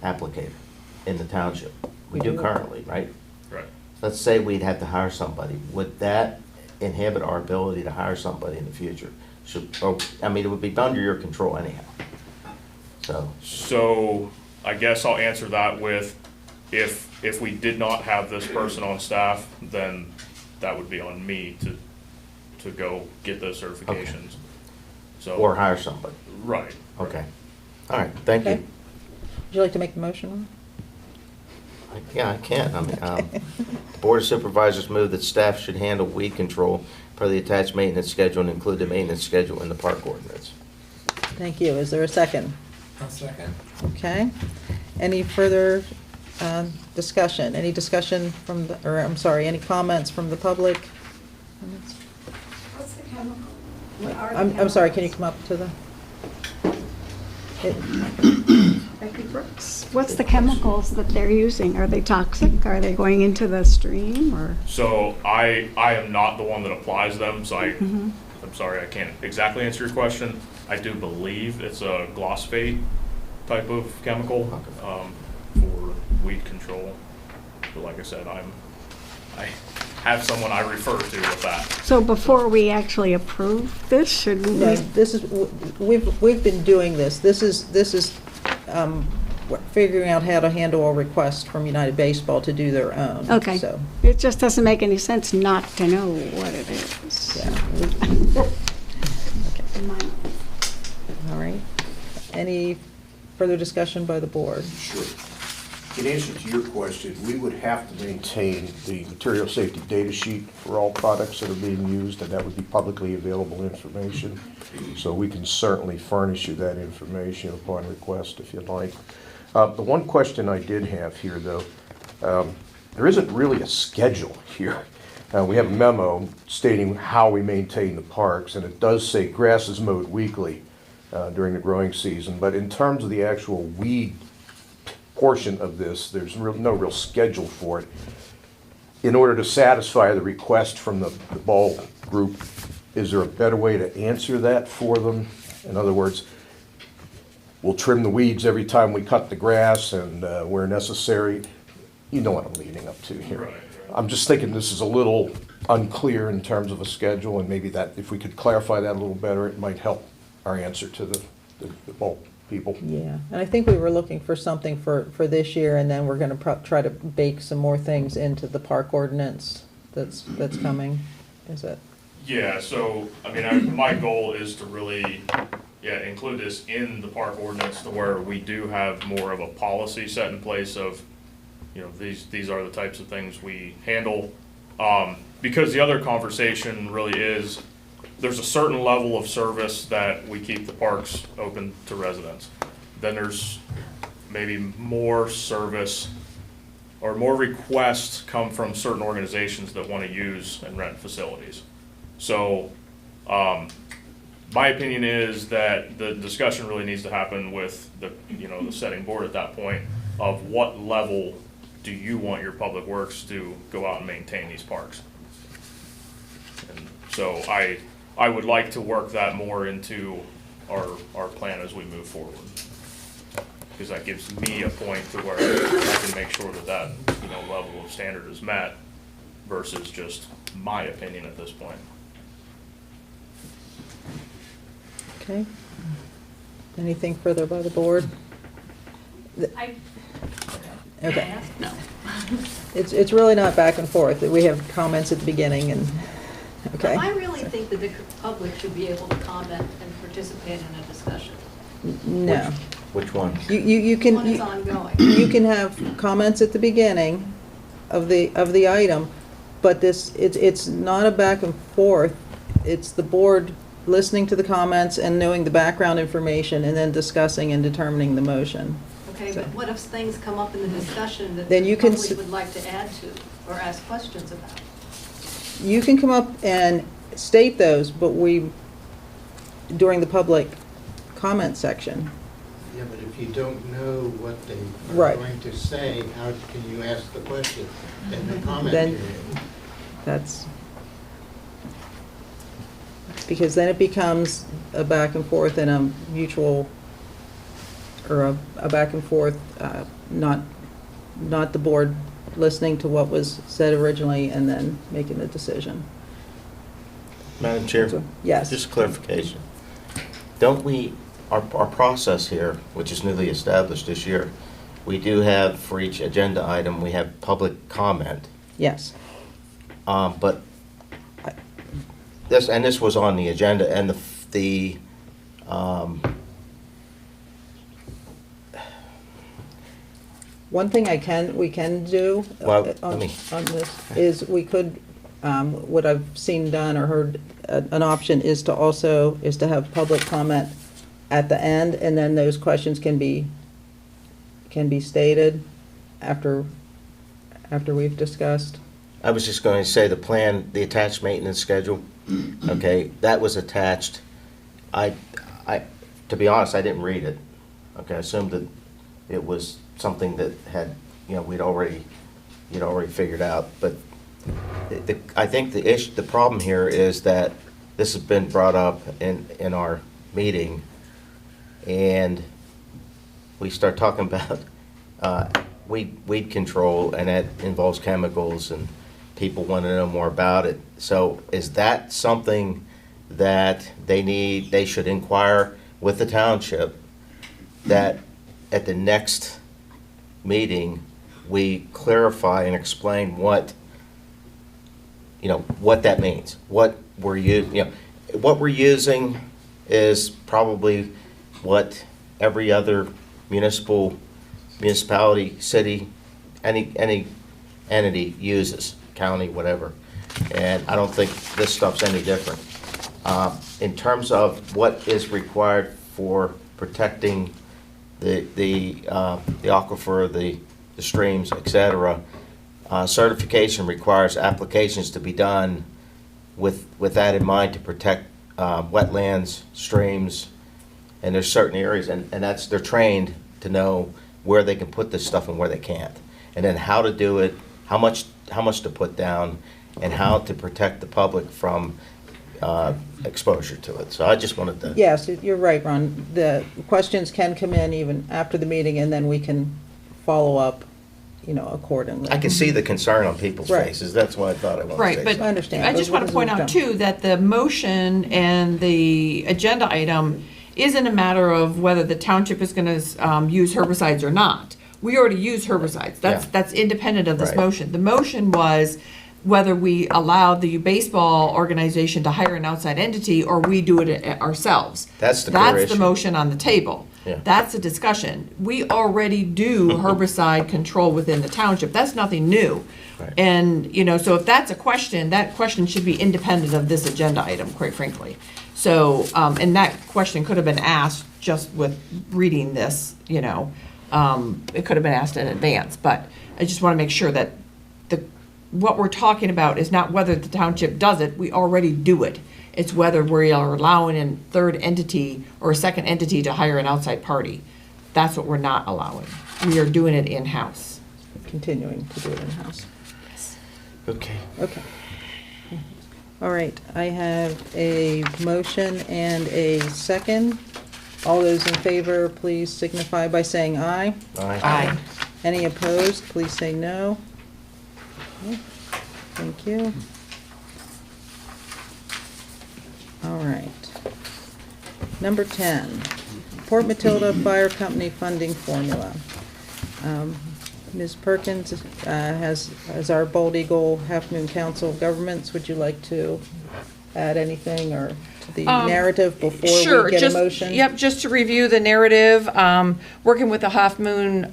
applicator in the township. We do currently, right? Right. Let's say we'd have to hire somebody. Would that inhibit our ability to hire somebody in the future? I mean, it would be under your control anyhow. So I guess I'll answer that with, if we did not have this person on staff, then that would be on me to go get those certifications. So. Or hire somebody. Right. Okay. All right, thank Okay. you. Would you like to make the motion? Yeah, I can. I mean, the Board of Supervisors move that staff should handle weed control per the attached maintenance schedule and include the maintenance schedule in the park ordinance. Thank you. Is there a second? I'll second. Okay. Any further discussion? Any discussion from the, or I'm sorry, any comments from the public? What's the chemical? What are the I'm sorry, can you chemicals? come up to Becky Brooks. What's the chemicals that they're using? Are they toxic? Are they going into the stream or? So I am not the one that applies them, so Mm-hmm. I'm sorry, I can't exactly answer your question. I do believe it's a glyphosate type of chemical for weed control. But like I said, I have someone I refer to with that. So before we actually approve this, shouldn't No, we? this is, we've been doing this. This is figuring out how to handle a request from United Baseball to do their own. Okay. So, It just doesn't make any sense not to know what it is. yeah. Mine. All right. Any further discussion by the board? Sure. In answer to your question, we would have to maintain the material safety data sheet for all products that are being used, and that would be publicly available information. So we can certainly furnish you that information upon request if you'd like. The one question I did have here, though, there isn't really a schedule here. We have a memo stating how we maintain the parks, and it does say grass is mowed weekly during the growing season, but in terms of the actual weed portion of this, there's no real schedule for it. In order to satisfy the request from the ball group, is there a better way to answer that for them? In other words, we'll trim the weeds every time we cut the grass and where necessary. You know what I'm leading up to here. Right. I'm just thinking this is a little unclear in terms of a schedule, and maybe that, if we could clarify that a little better, it might help our answer to the ball people. Yeah, and I think we were looking for something for this year, and then we're gonna try to bake some more things into the park ordinance that's coming. Is it? Yeah, so, I mean, my goal is to really, include this in the park ordinance to where we do have more of a policy set in place of, these are the types of things we handle. Because the other conversation really is, there's a certain level of service that we keep the parks open to residents. Then there's maybe more service or more requests come from certain organizations that want to use and rent facilities. So, my opinion is that the discussion really needs to happen with the setting board at that point of what level do you want your public works to go out and maintain these parks. And so I would like to work that more into our plan as we move forward. Because that gives me a point to where I can make sure that level of standard is met versus just my opinion at this point. Okay. Anything further by the board? Okay. No. It's really not back and forth. We have comments at the beginning and, okay. I really think that the public should be able to comment and participate in a discussion. No. Which one? You can. One is ongoing. You can have comments at the beginning of the item, but it's not a back and forth. It's the board listening to the comments and knowing the background information and then discussing and determining the motion. Okay, but what if things come up in the discussion that Then the you can public would like to add to or ask questions about? You can come up and state those, but during the public comment section. Yeah, but if you don't know what they are Right. going to say, how can you ask the question in the comment Then- period? That's, because then it becomes a back and forth and a mutual or a back and forth, not the board listening to what was said originally and then making the decision. Madam Chair? Yes. Just clarification. Don't we, our process here, which is newly established this year, we do have, for each agenda item, we have public comment. Yes. But this was on the agenda, and One thing we can do Well, on this is we could, what I've seen done or heard, an option is to have public comment at the end, and then those questions can be stated after we've discussed. I was just going to say the plan, the attached maintenance schedule, okay, that was attached. To be honest, I didn't read it. Okay, I assumed that it was something that had, you'd already figured out. But I think the problem here is that this has been brought up in our meeting, and we start talking about weed control, and that involves chemicals, and people want to know more about it. So is that something that they should inquire with the township, that at the next meeting we clarify and explain what that means? What we're using is probably what every other municipality, city, any entity uses, county, whatever. And I don't think this stuff's any different. In terms of what is required for protecting the aquifer, the streams, et cetera, certification requires applications to be done with that in mind, to protect wetlands, streams, and there's certain areas, and they're trained to know where they can put this stuff and where they can't, and then how to do it, how much to put down, and how to protect the public from exposure to it. So I just wanted to. Yes, you're right, Ron. The questions can come in even after the meeting, and then we can follow up, accordingly. I can see the concern on people's Right. faces. That's why I thought I wanted to Right, say but I understand. I just want to point out too, that the motion and the agenda item isn't a matter of whether the township is going to use herbicides or not. We already use herbicides. That's independent of this Right. motion. The motion was whether we allow the baseball organization to hire an outside entity or we do it ourselves. That's the core That's issue. the motion on the table. Yeah. That's the discussion. We already do herbicide control within the township. That's nothing new. Right. And, so if that's a question, that question should be independent of this agenda item, quite frankly. So, and that question could have been asked just with reading this, it could have been asked in advance. But I just want to make sure that what we're talking about is not whether the township does it. We already do it. It's whether we are allowing a third entity or a second entity to hire an outside party. That's what we're not allowing. We are doing it in-house. Continuing to do it in-house. Okay. Okay. All right, I have a motion and a second. All those in favor, please signify by saying aye. Aye. Any opposed, please say no. Okay, thank you. All right. Number 10, Port Matilda Fire Company funding formula. Ms. Perkins has our Bold Eagle Halfmoon Council of Governments. Would you like to add anything or to the narrative before we get a motion? Yep, just to review the narrative, working with the Halfmoon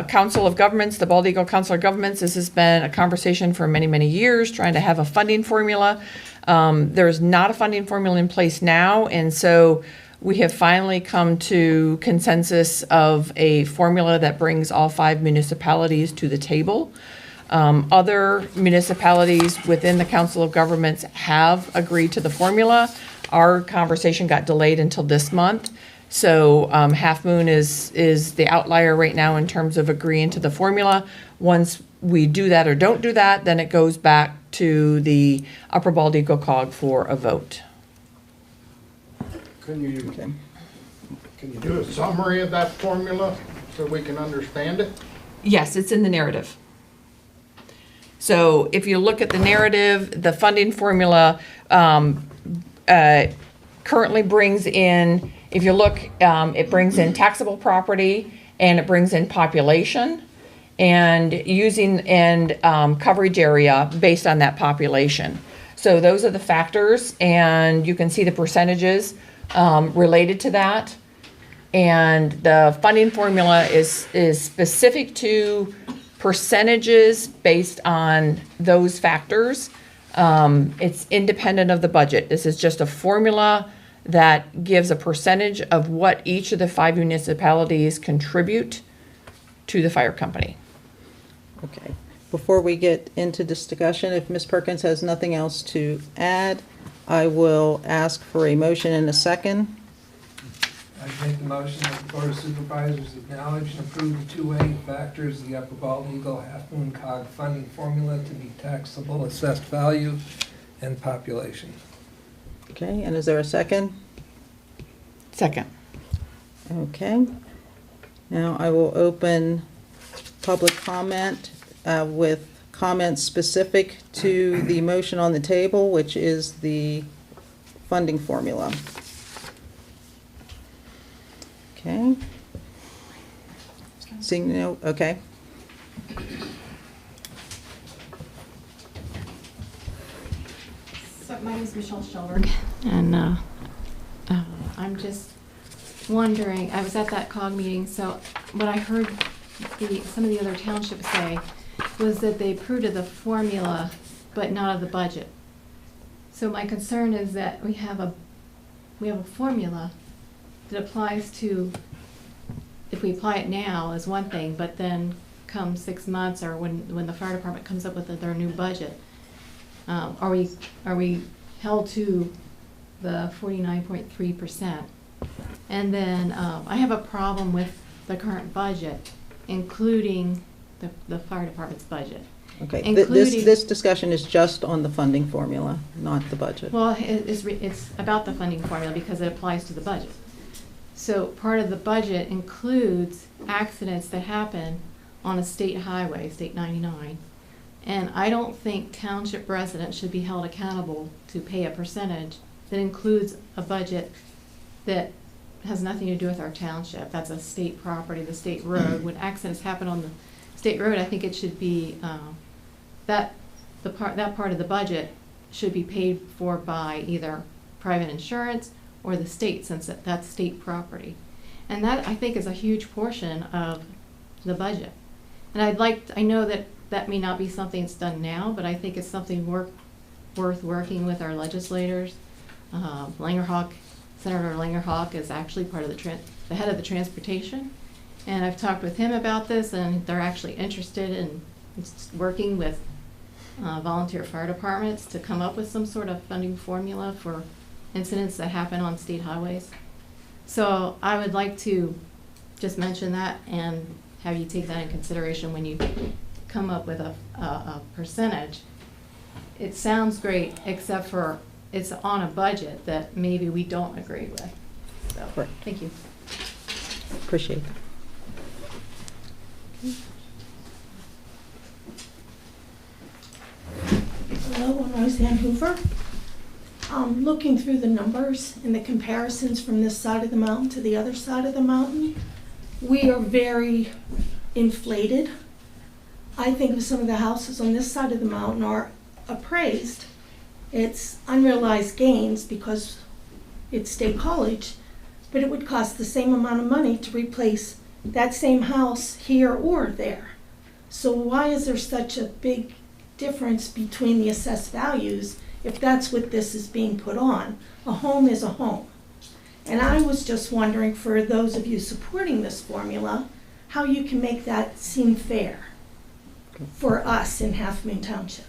Council of Governments, the Bald Eagle Council of Governments. This has been a conversation for many, many years, trying to have a funding formula. There's not a funding formula in place now, and so we have finally come to consensus of a formula that brings all 5 municipalities to the table. Other municipalities within the Council of Governments have agreed to the formula. Our conversation got delayed until this month. So Halfmoon is the outlier right now in terms of agreeing to the formula. Once we do that or don't do that, then it goes back to the Upper Bald Eagle COG for a vote. Can Can you do a summary of that formula so we can understand it? Yes, it's in the narrative. So if you look at the narrative, the funding formula currently brings in, if you look, it brings in taxable property and it brings in population and coverage area based on that population. So those are the factors, and you can see the percentages related to that. And the funding formula is specific to percentages based on those factors. It's independent of the budget. This is just a formula that gives a percentage of what each of the 5 municipalities contribute to the fire company. Okay. Before we get into discussion, if Ms. Perkins has nothing else to add, I will ask for a motion and a second. I make the motion that the Board of Supervisors acknowledge and approve the 2A factors of the Upper Bald Eagle Halfmoon COG funding formula to be taxable assessed value and population. Okay, and is there a second? Second. Okay. Now I will open public comment with comments specific to the motion on the table, which is the funding formula. Okay. Seeing no, okay. So my name is Michelle Schellberg, and I'm just wondering, I was at that COG meeting, so what I heard some of the other townships say was that they approved of the formula, but not of the budget. So my concern is that we have a formula that applies to, if we apply it now is one thing, but then come 6 months or when the fire department comes up with their new budget, are we held to the 49.3%? And then I have a problem with the current budget, including the fire department's budget. Okay, this discussion is just on the funding formula, not the budget. Well, it's about the funding formula because it applies to the budget. So part of the budget includes accidents that happen on a state highway, State 99. And I don't think township residents should be held accountable to pay a percentage that includes a budget that has nothing to do with our township. That's a state property, the state road. When accidents happen on the state road, I think it should be that part of the budget should be paid for by either private insurance or the state, since that's state property. And that, I think, is a huge portion of the budget. And I know that may not be something that's done now, but I think it's something worth working with our legislators. Senator Langerhawk is actually part of the head of the transportation. And I've talked with him about this, and they're actually interested in working with volunteer fire departments to come up with some sort of funding formula for incidents that happen on state highways. So I would like to just mention that and have you take that in consideration when you come up with a percentage. It sounds great, except for it's on a budget that maybe we don't agree with. So, Correct. Thank you. Appreciate that. Hello, I'm Roseanne Hoover. Looking through the numbers and the comparisons from this side of the mountain to the other side of the mountain, we are very inflated. I think of some of the houses on this side of the mountain are appraised. It's unrealized gains because it's State College, but it would cost the same amount of money to replace that same house here or there. So why is there such a big difference between the assessed values if that's what this is being put on? A home is a home. And I was just wondering, for those of you supporting this formula, how you can make that seem fair for us in Halfmoon Township.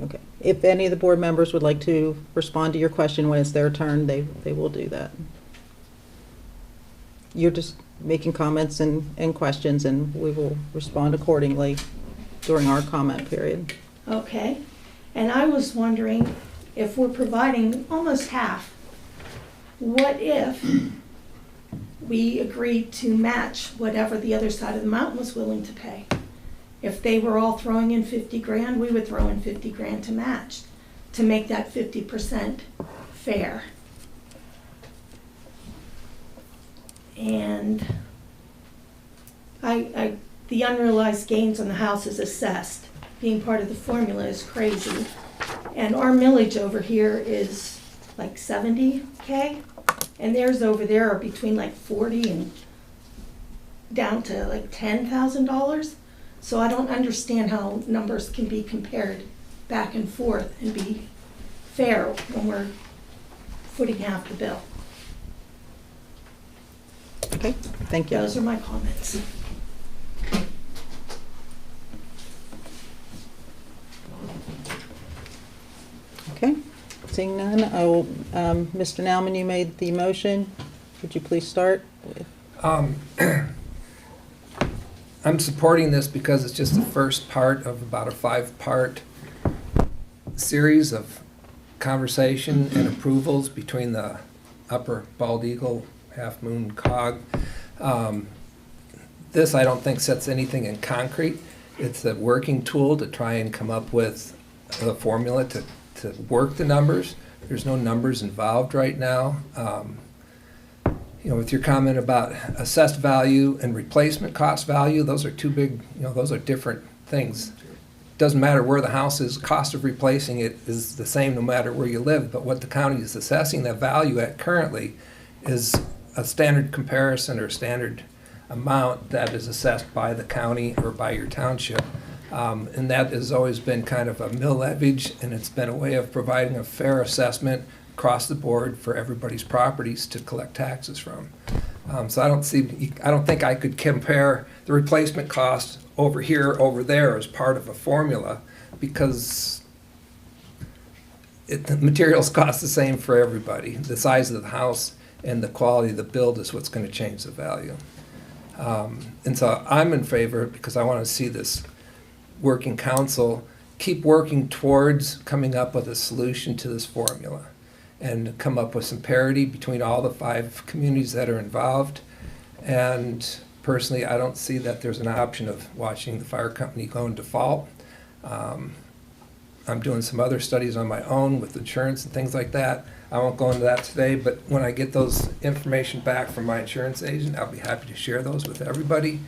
Okay. If any of the board members would like to respond to your question when it's their turn, they will do that. You're just making comments and questions, and we will respond accordingly during our comment period. Okay. And I was wondering, if we're providing almost half, what if we agreed to match whatever the other side of the mountain was willing to pay. If they were all throwing in 50 grand, we would throw in 50 grand to match, to make that 50% fair. And the unrealized gains on the house is assessed. Being part of the formula is crazy. And our millage over here is like 70K, and theirs over there are between like 40 and down to like $10,000. So I don't understand how numbers can be compared back and forth and be fair when we're footing half the bill. Okay, thank you. Those are my comments. Okay, seeing none, I will, Mr. Nauman, you made the motion. Would you please start? I'm supporting this because it's just the first part of about a 5-part series of conversation and approvals between the Upper Bald Eagle, Halfmoon, COG. This, I don't think, sets anything in concrete. It's a working tool to try and come up with a formula to work the numbers. There's no numbers involved right now. With your comment about assessed value and replacement cost value, those are two big, those are different things. Doesn't matter where the house is, cost of replacing it is the same no matter where you live, but what the county is assessing that value at currently is a standard comparison or standard amount that is assessed by the county or by your township. And that has always been kind of a mill leverage, and it's been a way of providing a fair assessment across the board for everybody's properties to collect taxes from. So I don't think I could compare the replacement cost over here, over there as part of a formula, because the materials cost the same for everybody. The size of the house and the quality of the build is what's going to change the value. And so I'm in favor because I want to see this working council keep working towards coming up with a solution to this formula and come up with some parity between all the 5 communities that are involved. And personally, I don't see that there's an option of watching the fire company go in default. I'm doing some other studies on my own with insurance and things like that. I won't go into that today, but when I get those information back from my insurance agent, I'll be happy to share those with everybody.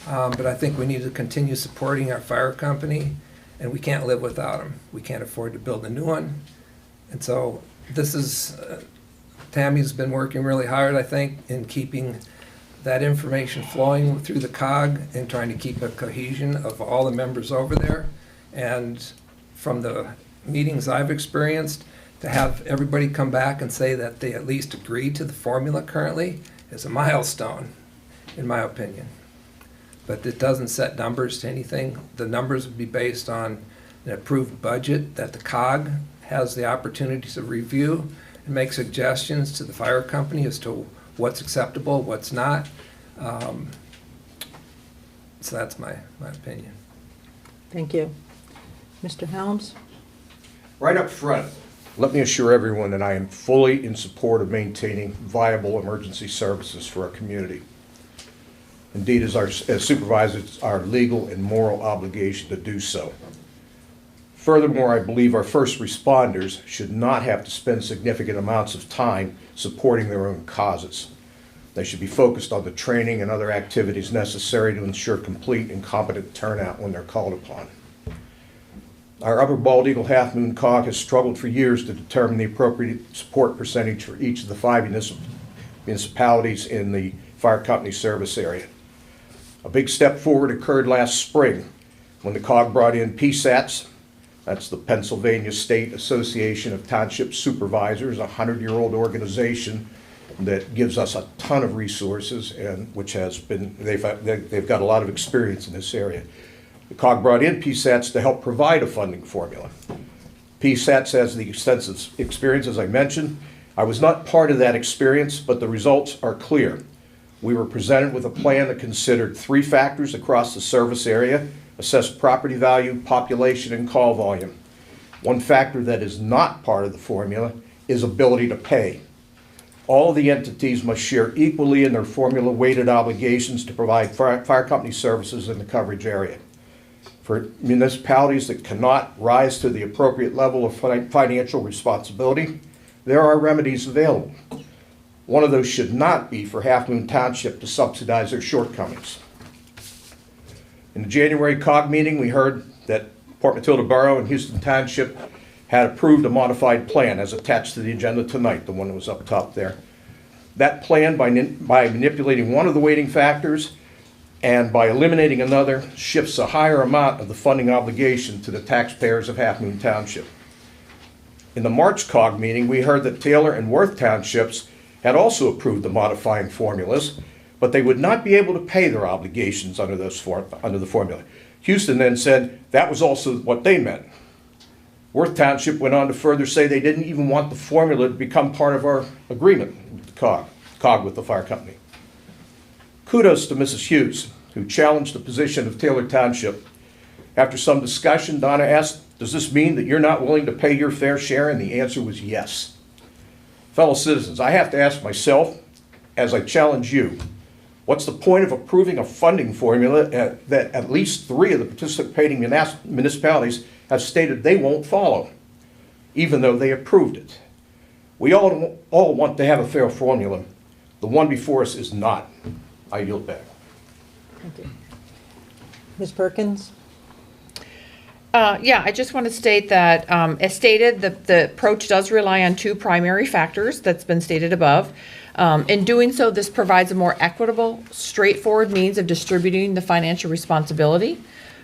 But I think we need to continue supporting our fire company, and we can't live without them. We can't afford to build a new one. And so this is, Tammy's been working really hard, I think, in keeping that information flowing through the COG and trying to keep a cohesion of all the members over there. And from the meetings I've experienced, to have everybody come back and say that they at least agree to the formula currently is a milestone, in my opinion. But it doesn't set numbers to anything. The numbers would be based on an approved budget that the COG has the opportunity to review and make suggestions to the fire company as to what's acceptable, what's not. So that's my opinion. Thank you. Mr. Helms? Right up front, let me assure everyone that I am fully in support of maintaining viable emergency services for our community. Indeed, as supervisors, it's our legal and moral obligation to do so. Furthermore, I believe our first responders should not have to spend significant amounts of time supporting their own causes. They should be focused on the training and other activities necessary to ensure complete and competent turnout when they're called upon. Our Upper Bald Eagle Halfmoon COG has struggled for years to determine the appropriate support percentage for each of the 5 municipalities in the fire company service area. A big step forward occurred last spring when the COG brought in PSATs. That's the Pennsylvania State Association of Township Supervisors, a 100-year-old organization that gives us a ton of resources and which has been, they've got a lot of experience in this area. The COG brought in PSATs to help provide a funding formula. PSATs has the extensive experience, as I mentioned. I was not part of that experience, but the results are clear. We were presented with a plan that considered 3 factors across the service area: assessed property value, population, and call volume. One factor that is not part of the formula is ability to pay. all the entities must share equally in their formula-weighted obligations to provide fire company services in the coverage area. For municipalities that cannot rise to the appropriate level of financial responsibility, there are remedies available. One of those should not be for Halfmoon Township to subsidize their shortcomings. In the January COG meeting, we heard that Port Matilda Borough and Houston Township had approved a modified plan as attached to the agenda tonight, the one that was up top there. That plan, by manipulating one of the weighting factors and by eliminating another, shifts a higher amount of the funding obligation to the taxpayers of Halfmoon Township. In the March COG meeting, we heard that Taylor and Worth Townships had also approved the modifying formulas, but they would not be able to pay their obligations under the formula. Houston then said that was also what they meant. Worth Township went on to further say they didn't even want the formula to become part of our agreement with the COG with the fire company. Kudos to Mrs. Hughes, who challenged the position of Taylor Township. After some discussion, Donna asked, "Does this mean that you're not willing to pay your fair share?" And the answer was yes. Fellow citizens, I have to ask myself, as I challenge you, what's the point of approving a funding formula that at least 3 of the participating municipalities have stated they won't follow, even though they approved it? We all want to have a fair formula. The one before us is not. I yield back. Thank you. Ms. Perkins? Yeah, I just want to state that, as stated, the approach does rely on 2 primary factors that's been stated above. In doing so, this provides a more equitable, straightforward means of distributing the financial responsibility.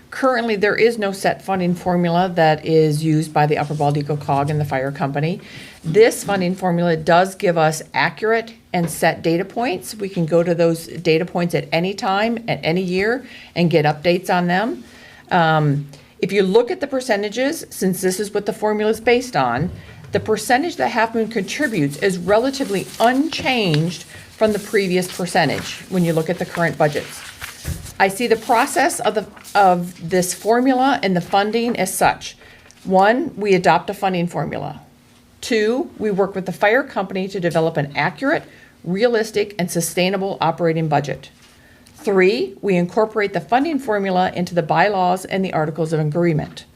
Currently, there is no set funding formula that is used by the Upper Bald Eagle COG and the fire company. This funding formula does give us accurate and set data points. We can go to those data points at any time, at any year, and get updates on them. If you look at the percentages, since this is what the formula is based on, the percentage that Halfmoon contributes is relatively unchanged from the previous percentage when you look at the current budgets. I see the process of this formula and the funding as such. 1, we adopt a funding formula. 2, we work with the fire company to develop an accurate, realistic, and sustainable operating budget. 3, we incorporate the funding formula into the bylaws and the articles of agreement.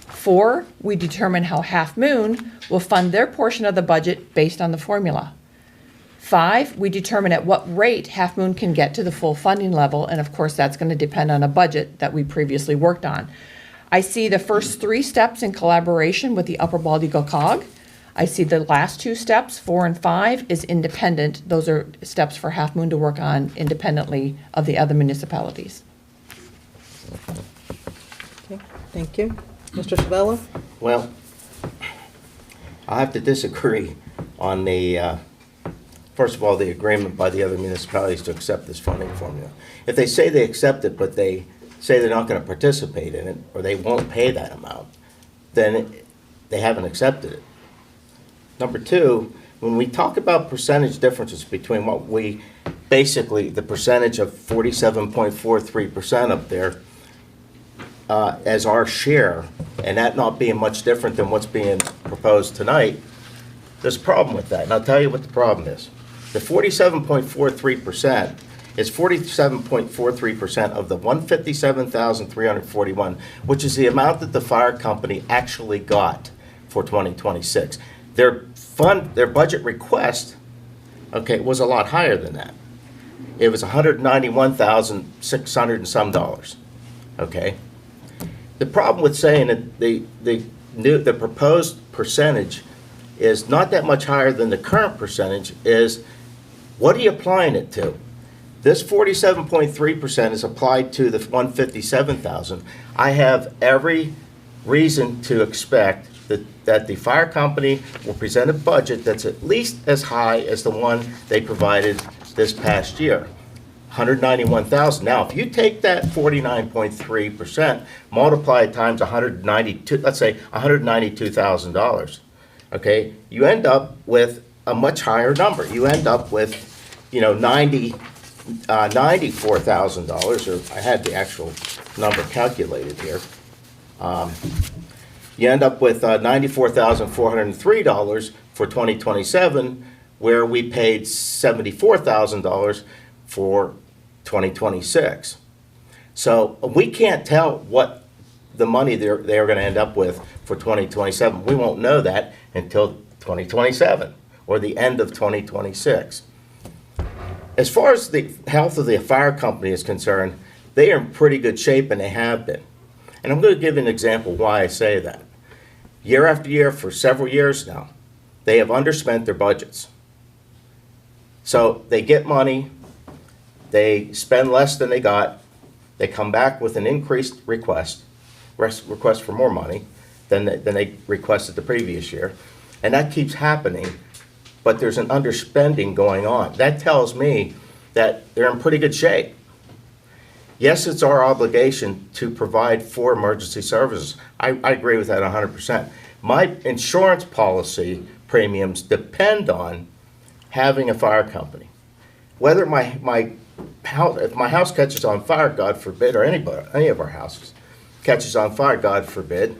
4, we determine how Halfmoon will fund their portion of the budget based on the formula. 5, we determine at what rate Halfmoon can get to the full funding level, and of course that's going to depend on a budget that we previously worked on. I see the first 3 steps in collaboration with the Upper Bald Eagle COG. I see the last 2 steps, 4 and 5, is independent. Those are steps for Halfmoon to work on independently of the other municipalities. Okay, thank you. Mr. Civello? Well, I have to disagree on the, first of all, the agreement by the other municipalities to accept this funding formula. If they say they accept it, but they say they're not going to participate in it, or they won't pay that amount, then they haven't accepted it. Number 2, when we talk about percentage differences between what we, basically the percentage of 47.43% up there as our share, and that not being much different than what's being proposed tonight, there's a problem with that. And I'll tell you what the problem is. The 47.43% is 47.43% of the $157,341, which is the amount that the fire company actually got for 2026. Their budget request, okay, was a lot higher than that. It was $191,600 and some dollars, okay? The problem with saying that the proposed percentage is not that much higher than the current percentage is, what are you applying it to? This 47.3% is applied to the $157,000. I have every reason to expect that the fire company will present a budget that's at least as high as the one they provided this past year, $191,000. Now, if you take that 49.3%, multiply it times 192, let's say $192,000, okay, you end up with a much higher number. You end up with, $94,000, or I had the actual number calculated here. You end up with $94,403 for 2027 where we paid $74,000 for 2026. So we can't tell what the money they're going to end up with for 2027. We won't know that until 2027 or the end of 2026. As far as the health of the fire company is concerned, they are in pretty good shape, and they have been. And I'm going to give you an example why I say that. Year after year, for several years now, they have underspent their budgets. So they get money, they spend less than they got, they come back with an increased request for more money than they requested the previous year. And that keeps happening, but there's an underspending going on. That tells me that they're in pretty good shape. Yes, it's our obligation to provide for emergency services. I agree with that 100%. My insurance policy premiums depend on having a fire company. Whether if my house catches on fire, God forbid, or any of our houses catches on fire, God forbid,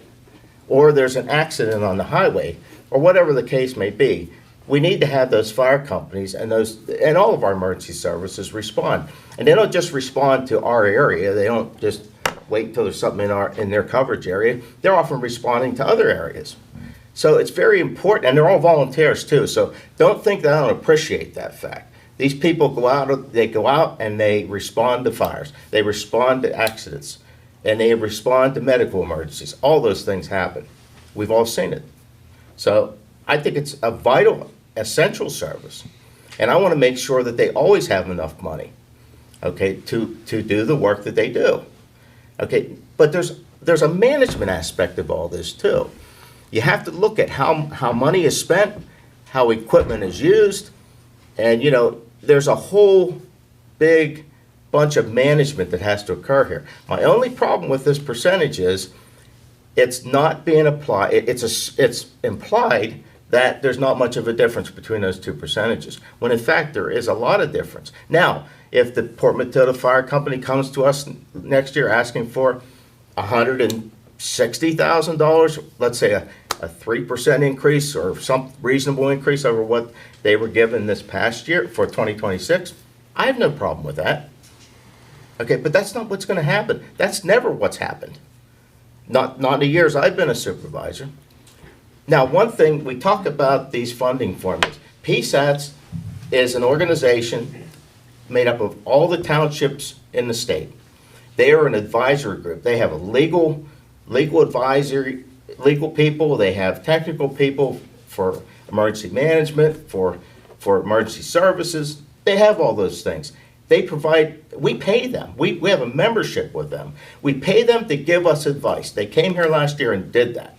or there's an accident on the highway, or whatever the case may be, we need to have those fire companies and all of our emergency services respond. And they don't just respond to our area. They don't just wait until there's something in their coverage area. They're often responding to other areas. So it's very important, and they're all volunteers too. So don't think that I don't appreciate that fact. These people go out and they respond to fires. They respond to accidents, and they respond to medical emergencies. All those things happen. We've all seen it. So I think it's a vital, essential service, and I want to make sure that they always have enough money, okay, to do the work that they do, okay. But there's a management aspect of all this too. You have to look at how money is spent, how equipment is used, and there's a whole big bunch of management that has to occur here. My only problem with this percentage is it's not being applied. It's implied that there's not much of a difference between those two percentages, when in fact there is a lot of difference. Now, if the Port Matilda Fire Company comes to us next year asking for $160,000, let's say a 3% increase or some reasonable increase over what they were given this past year for 2026, I have no problem with that. Okay, but that's not what's going to happen. That's never what's happened. Not in the years I've been a supervisor. Now, one thing, we talk about these funding formulas. PSATS is an organization made up of all the townships in the state. They are an advisory group. They have a legal advisory, legal people. They have technical people for emergency management, for emergency services. They have all those things. They provide, we pay them. We have a membership with them. We pay them to give us advice. They came here last year and did that.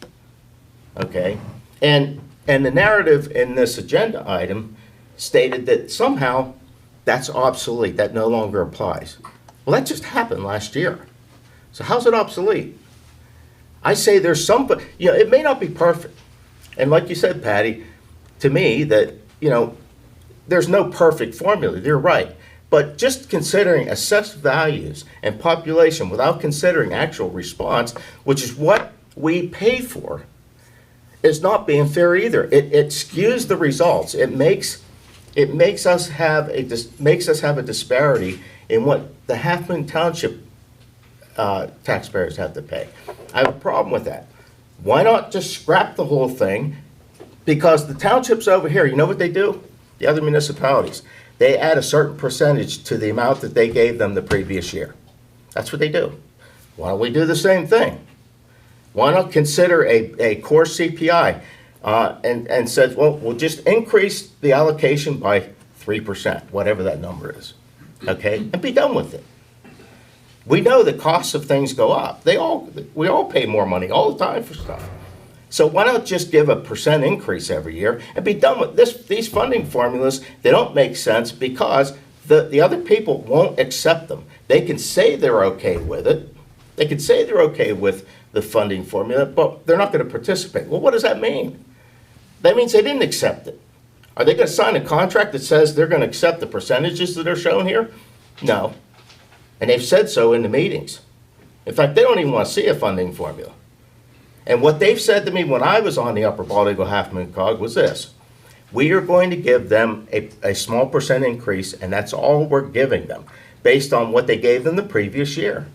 Okay, and the narrative in this agenda item stated that somehow that's obsolete, that no longer applies. Well, that just happened last year. So how's it obsolete? I say there's some, it may not be perfect. And like you said, Patty, to me that, there's no perfect formula. You're right. But just considering assessed values and population without considering actual response, which is what we pay for, is not being fair either. It skews the results. It makes us have a disparity in what the Halfmoon Township taxpayers have to pay. I have a problem with that. Why not just scrap the whole thing? Because the townships over here, you know what they do? The other municipalities, they add a certain percentage to the amount that they gave them the previous year. That's what they do. Why don't we do the same thing? Why not consider a core CPI and says, well, we'll just increase the allocation by 3%, whatever that number is, okay, and be done with it. We know the costs of things go up. We all pay more money all the time for stuff. So why not just give a percent increase every year and be done with this? These funding formulas, they don't make sense because the other people won't accept them. They can say they're okay with it. They can say they're okay with the funding formula, but they're not going to participate. Well, what does that mean? That means they didn't accept it. Are they going to sign a contract that says they're going to accept the percentages that are shown here? No. And they've said so in the meetings. In fact, they don't even want to see a funding formula. And what they've said to me when I was on the Upper Bald Eagle Halfmoon COG was this: We are going to give them a small percent increase, and that's all we're giving them, based on what they gave them the previous year.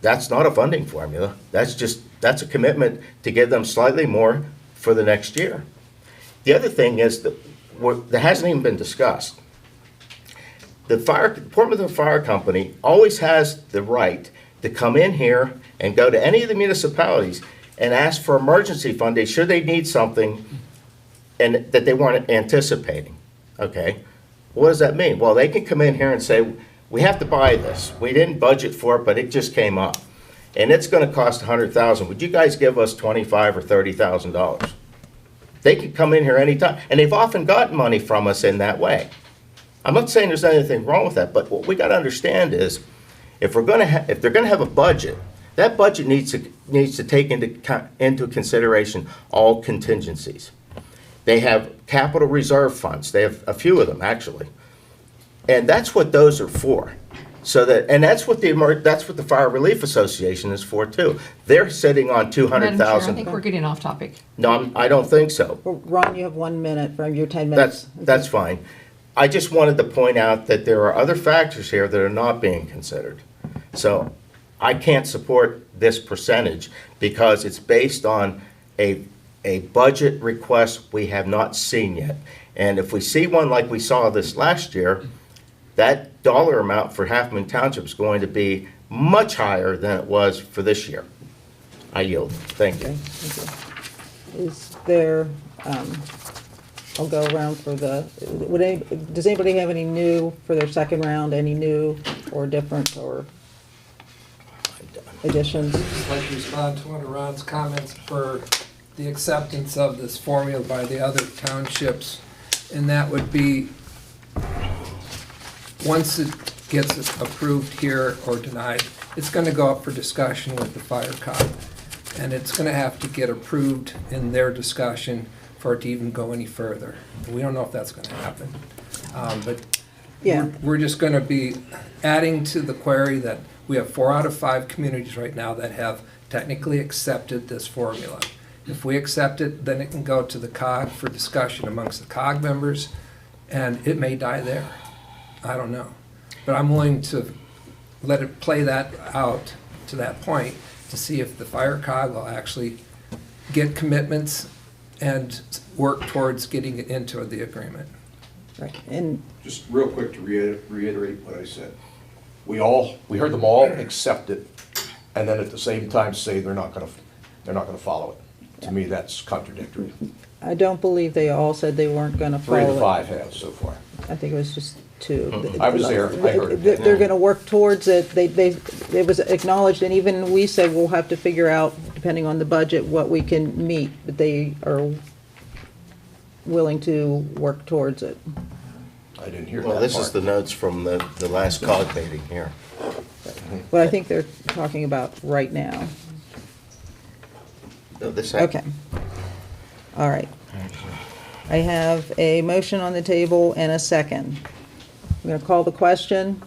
That's not a funding formula. That's a commitment to give them slightly more for the next year. The other thing is that hasn't even been discussed. The Portland Fire Company always has the right to come in here and go to any of the municipalities and ask for emergency funding should they need something and that they weren't anticipating. Okay, what does that mean? Well, they can come in here and say, we have to buy this. We didn't budget for it, but it just came up, and it's going to cost $100,000. Would you guys give us $25,000 or $30,000? They can come in here anytime, and they've often gotten money from us in that way. I'm not saying there's anything wrong with that, but what we got to understand is, if they're going to have a budget, that budget needs to take into consideration all contingencies. They have capital reserve funds. They have a few of them, actually. And that's what those are for. And that's what the Fire Relief Association is for, too. They're sitting on Madam Chair, I $200,000. think we're getting off topic. No, I don't think so. Well, Ron, you have 1 minute from your 10 minutes. That's fine. I just wanted to point out that there are other factors here that are not being considered. So I can't support this percentage because it's based on a budget request we have not seen yet. And if we see one like we saw this last year, that dollar amount for Halfmoon Township is going to be much higher than it was for this year. I yield. Thank you. Okay, thank you. Is there, I'll go around for does anybody have any new for their second round, any new or different or additions? I'd like to respond to one of Ron's comments for the acceptance of this formula by the other townships, and that would be, once it gets approved here or denied, it's going to go up for discussion with the fire cop, and it's going to have to get approved in their discussion for it to even go any further. We don't know if that's going to happen, but Yeah. we're just going to be adding to the query that we have 4 out of 5 communities right now that have technically accepted this formula. If we accept it, then it can go to the COG for discussion amongst the COG members, and it may die there. I don't know. But I'm willing to let it play that out to that point to see if the fire COG will actually get commitments and work towards getting it into the agreement. Right, and Just real quick to reiterate what I said. We heard them all accept it, and then at the same time say they're not gonna follow it. To me, that's contradictory. I don't believe they all said they weren't gonna follow 3 it. of the 5 have so far. I think it was just 2. I was there, I heard it. They're gonna work towards it. It was acknowledged, and even we said we'll have to figure out, depending on the budget, what we can meet, but they are willing to work towards it. I didn't hear that Well, this is part. the notes from the last COG meeting here. What I think they're talking about right now. No, this Okay. All right. I have a motion on the table and a second. I'm going to call the question.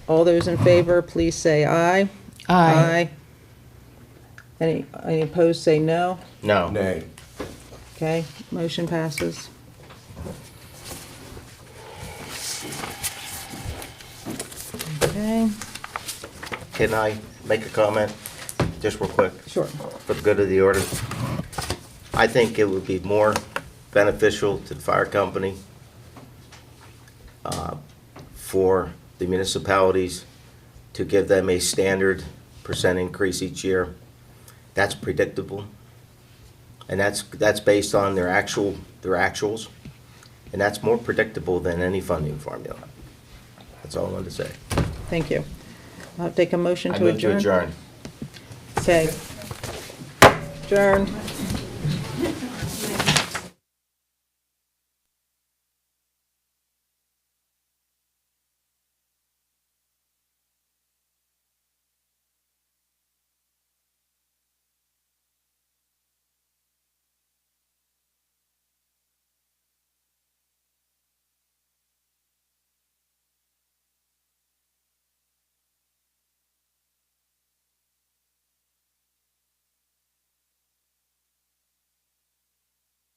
All those in favor, please say aye. Aye. Any opposed, say no. No. Nay. Okay, motion passes. Okay, Can I make a comment, just real quick? sure. For the good of the order. I think it would be more beneficial to the fire company for the municipalities to give them a standard percent increase each year. That's predictable. And that's based on their actuals. And that's more predictable than any funding formula. That's all I wanted to say. Thank you. I'll take a motion I to move to adjourn. adjourn. Okay. Adjourned.